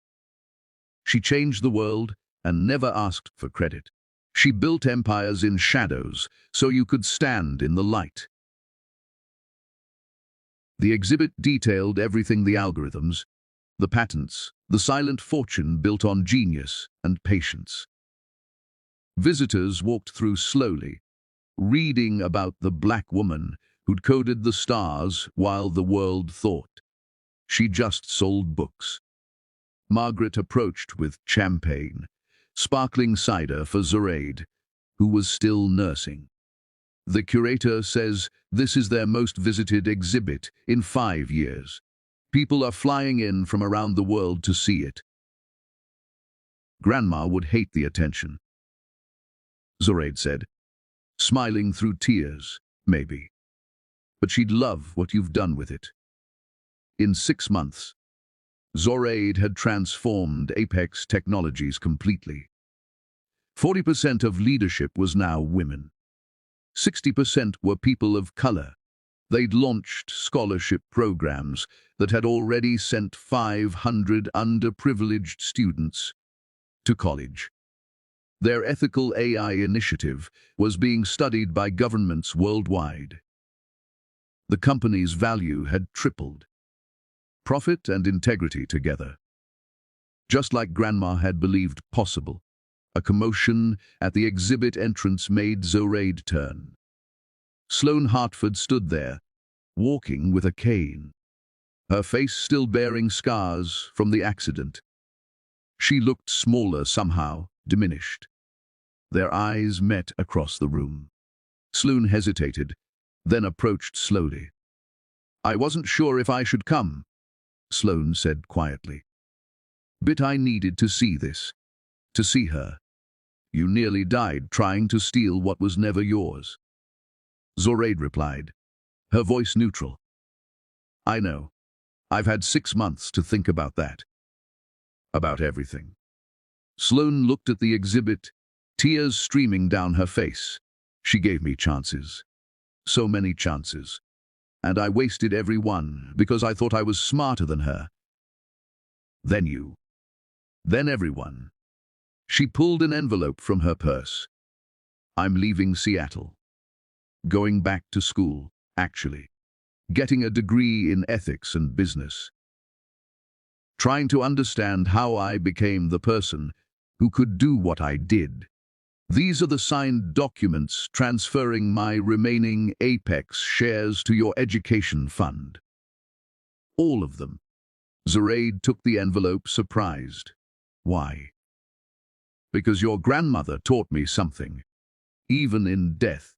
She changed the world and never asked for credit. She built empires in shadows so you could stand in the light. The exhibit detailed everything: the algorithms, the patents, the silent fortune built on genius and patience. Visitors walked through slowly, reading about the black woman who'd coded the stars while the world thought she just sold books. Margaret approached with champagne, sparkling cider for Zoraide, who was still nursing. The curator says this is their most visited exhibit in 5 years. People are flying in from around the world to see it. Grandma would hate the attention, Zoraide said, smiling through tears, maybe. But she'd love what you've done with it. In 6 months, Zoraide had transformed Apex Technologies completely. 40% of leadership was now women. 60% were people of color. They'd launched scholarship programs that had already sent 500 underprivileged students to college. Their ethical AI initiative was being studied by governments worldwide. The company's value had tripled. Profit and integrity together. Just like Grandma had believed possible, a commotion at the exhibit entrance made Zoraide turn. Sloane Hartford stood there, walking with a cane, her face still bearing scars from the accident. She looked smaller somehow, diminished. Their eyes met across the room. Sloane hesitated, then approached slowly. "I wasn't sure if I should come," Sloane said quietly. "But I needed to see this, to see her. You nearly died trying to steal what was never yours." Zoraide replied, her voice neutral. "I know. I've had 6 months to think about that. About everything." Sloane looked at the exhibit, tears streaming down her face. "She gave me chances. So many chances. And I wasted every one because I thought I was smarter than her. Then you. Then everyone." She pulled an envelope from her purse. "I'm leaving Seattle. Going back to school, actually. Getting a degree in ethics and business. Trying to understand how I became the person who could do what I did. These are the signed documents transferring my remaining Apex shares to your education fund." All of them. Zoraide took the envelope, surprised. "Why?" "Because your grandmother taught me something. Even in death,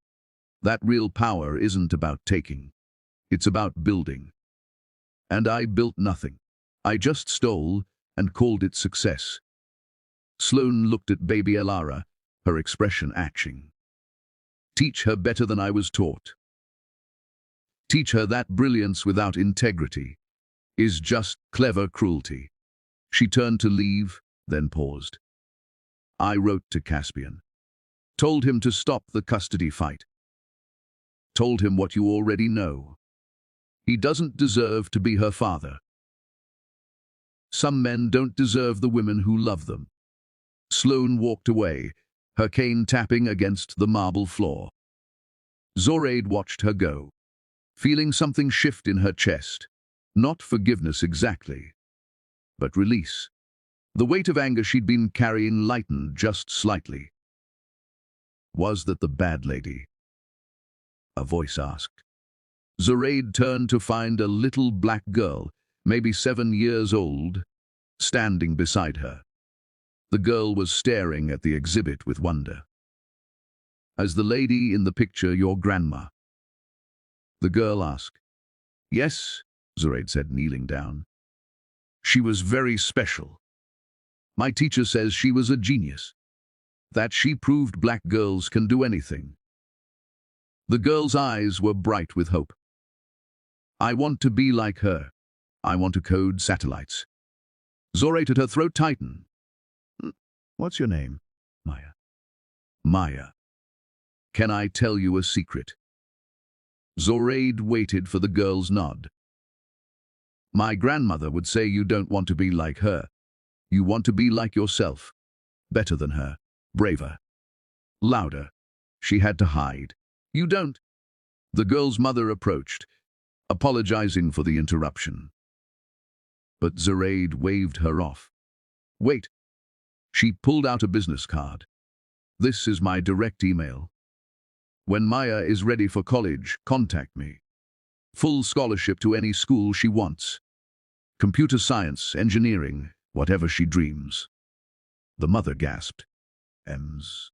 that real power isn't about taking. It's about building. And I built nothing. I just stole and called it success." Sloane looked at baby Elara, her expression etching. "Teach her better than I was taught. Teach her that brilliance without integrity is just clever cruelty." She turned to leave, then paused. "I wrote to Caspian. Told him to stop the custody fight. Told him what you already know. He doesn't deserve to be her father. Some men don't deserve the women who love them." Sloane walked away, her cane tapping against the marble floor. Zoraide watched her go, feeling something shift in her chest. Not forgiveness exactly, but release. The weight of anger she'd been carrying lightened just slightly. "Was that the bad lady?" a voice asked. Zoraide turned to find a little black girl, maybe 7 years old, standing beside her. The girl was staring at the exhibit with wonder. "As the lady in the picture your grandma?" the girl asked. "Yes," Zoraide said, kneeling down. "She was very special. My teacher says she was a genius. That she proved black girls can do anything." The girl's eyes were bright with hope. "I want to be like her. I want to code satellites." Zoraide had her throat tighten. "What's your name?" "Maya." "Maya. Can I tell you a secret?" Zoraide waited for the girl's nod. "My grandmother would say you don't want to be like her. You want to be like yourself. Better than her. Braver. Louder." She had to hide. "You don't." The girl's mother approached, apologizing for the interruption. But Zoraide waved her off. "Wait." She pulled out a business card. "This is my direct email. When Maya is ready for college, contact me. Full scholarship to any school she wants. Computer science, engineering, whatever she dreams." The mother gasped. Ems.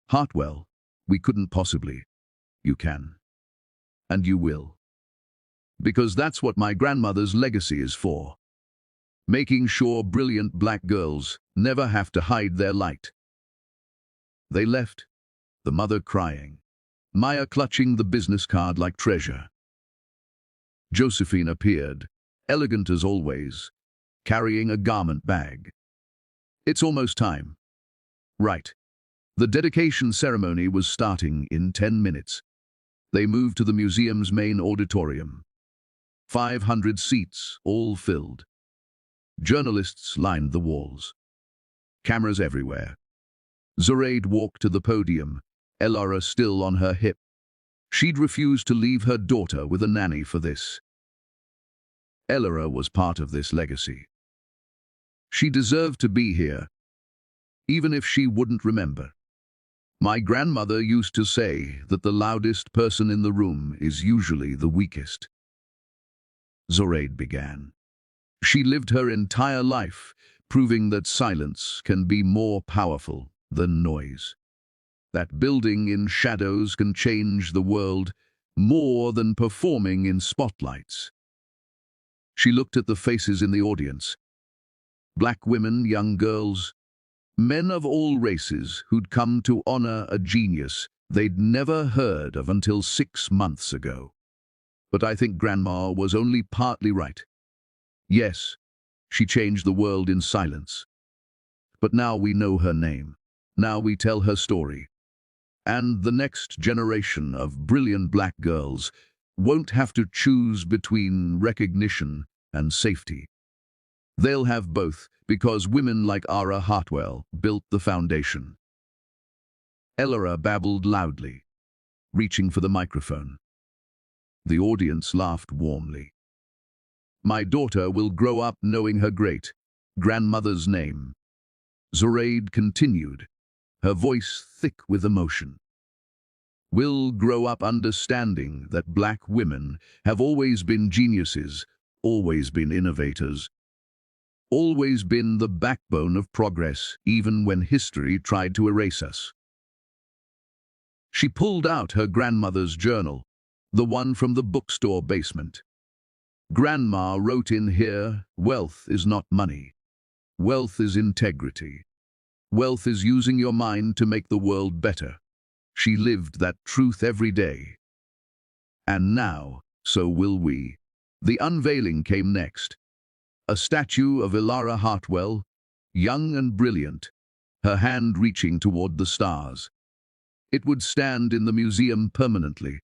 Hartwell, we couldn't possibly. You can. And you will. Because that's what my grandmother's legacy is for. Making sure brilliant black girls never have to hide their light. They left, the mother crying, Maya clutching the business card like treasure. Josephine appeared, elegant as always, carrying a garment bag. It's almost time. Right. The dedication ceremony was starting in 10 minutes. They moved to the museum's main auditorium. 500 seats, all filled. Journalists lined the walls. Cameras everywhere. Zoraide walked to the podium, Elara still on her hip. She'd refused to leave her daughter with a nanny for this. Elara was part of this legacy. She deserved to be here, even if she wouldn't remember. My grandmother used to say that the loudest person in the room is usually the weakest. Zoraide began. She lived her entire life, proving that silence can be more powerful than noise. That building in shadows can change the world more than performing in spotlights. She looked at the faces in the audience. Black women, young girls, men of all races who'd come to honor a genius they'd never heard of until 6 months ago. But I think Grandma was only partly right. Yes, she changed the world in silence. But now we know her name. Now we tell her story. And the next generation of brilliant black girls won't have to choose between recognition and safety. They'll have both, because women like Ara Hartwell built the foundation. Elara babbled loudly, reaching for the microphone. The audience laughed warmly. My daughter will grow up knowing her great-grandmother's name. Zoraide continued, her voice thick with emotion. Will grow up understanding that black women have always been geniuses, always been innovators, always been the backbone of progress, even when history tried to erase us. She pulled out her grandmother's journal, the one from the bookstore basement. Grandma wrote in here, wealth is not money. Wealth is integrity. Wealth is using your mind to make the world better. She lived that truth every day. And now, so will we. The unveiling came next. A statue of Elara Hartwell, young and brilliant, her hand reaching toward the stars. It would stand in the museum permanently,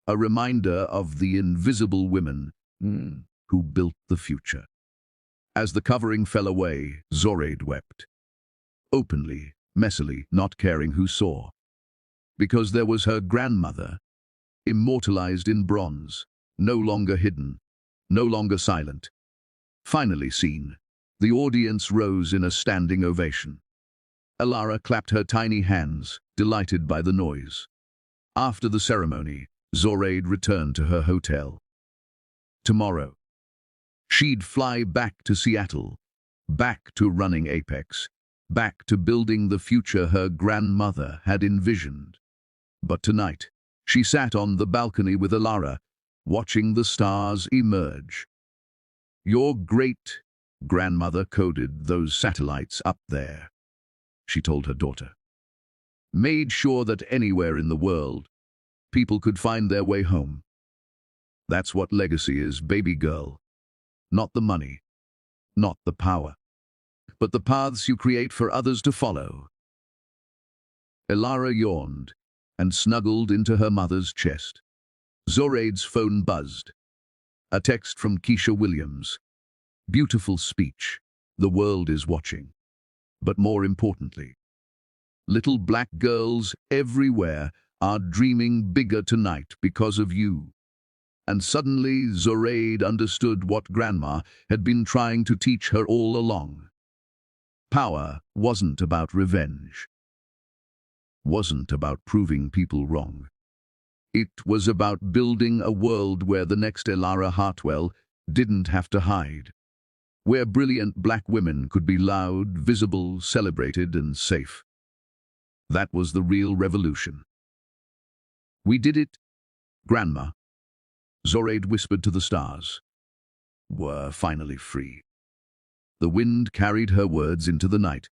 a reminder of the invisible women who built the future. As the covering fell away, Zoraide wept. Openly, messily, not caring who saw. Because there was her grandmother, immortalized in bronze, no longer hidden, no longer silent. Finally seen, the audience rose in a standing ovation. Elara clapped her tiny hands, delighted by the noise. After the ceremony, Zoraide returned to her hotel. Tomorrow, she'd fly back to Seattle, back to running Apex, back to building the future her grandmother had envisioned. But tonight, she sat on the balcony with Elara, watching the stars emerge. Your great-grandmother coded those satellites up there, she told her daughter. Made sure that anywhere in the world, people could find their way home. That's what legacy is, baby girl. Not the money, not the power, but the paths you create for others to follow. Elara yawned and snuggled into her mother's chest. Zoraide's phone buzzed. A text from Keisha Williams. Beautiful speech. The world is watching. But more importantly, little black girls everywhere are dreaming bigger tonight because of you. And suddenly Zoraide understood what Grandma had been trying to teach her all along. Power wasn't about revenge. Wasn't about proving people wrong. It was about building a world where the next Elara Hartwell didn't have to hide. where brilliant black women could be loud, visible, celebrated, and safe. That was the real revolution. "We did it, Grandma," Zoraide whispered to the stars. "We're finally free." The wind carried her words into the night,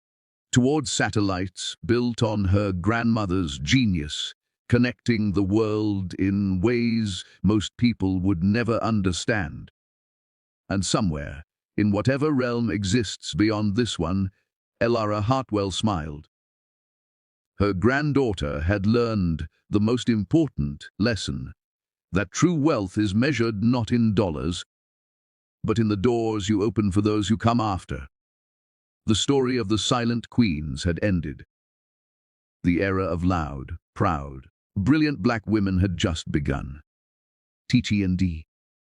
towards satellites built on her grandmother's genius, connecting the world in ways most people would never understand. And somewhere, in whatever realm exists beyond this one, Elara Hartwell smiled. Her granddaughter had learned the most important lesson, that true wealth is measured not in dollars, but in the doors you open for those who come after. The story of the silent queens had ended. The era of loud, proud, brilliant black women had just begun. TTND.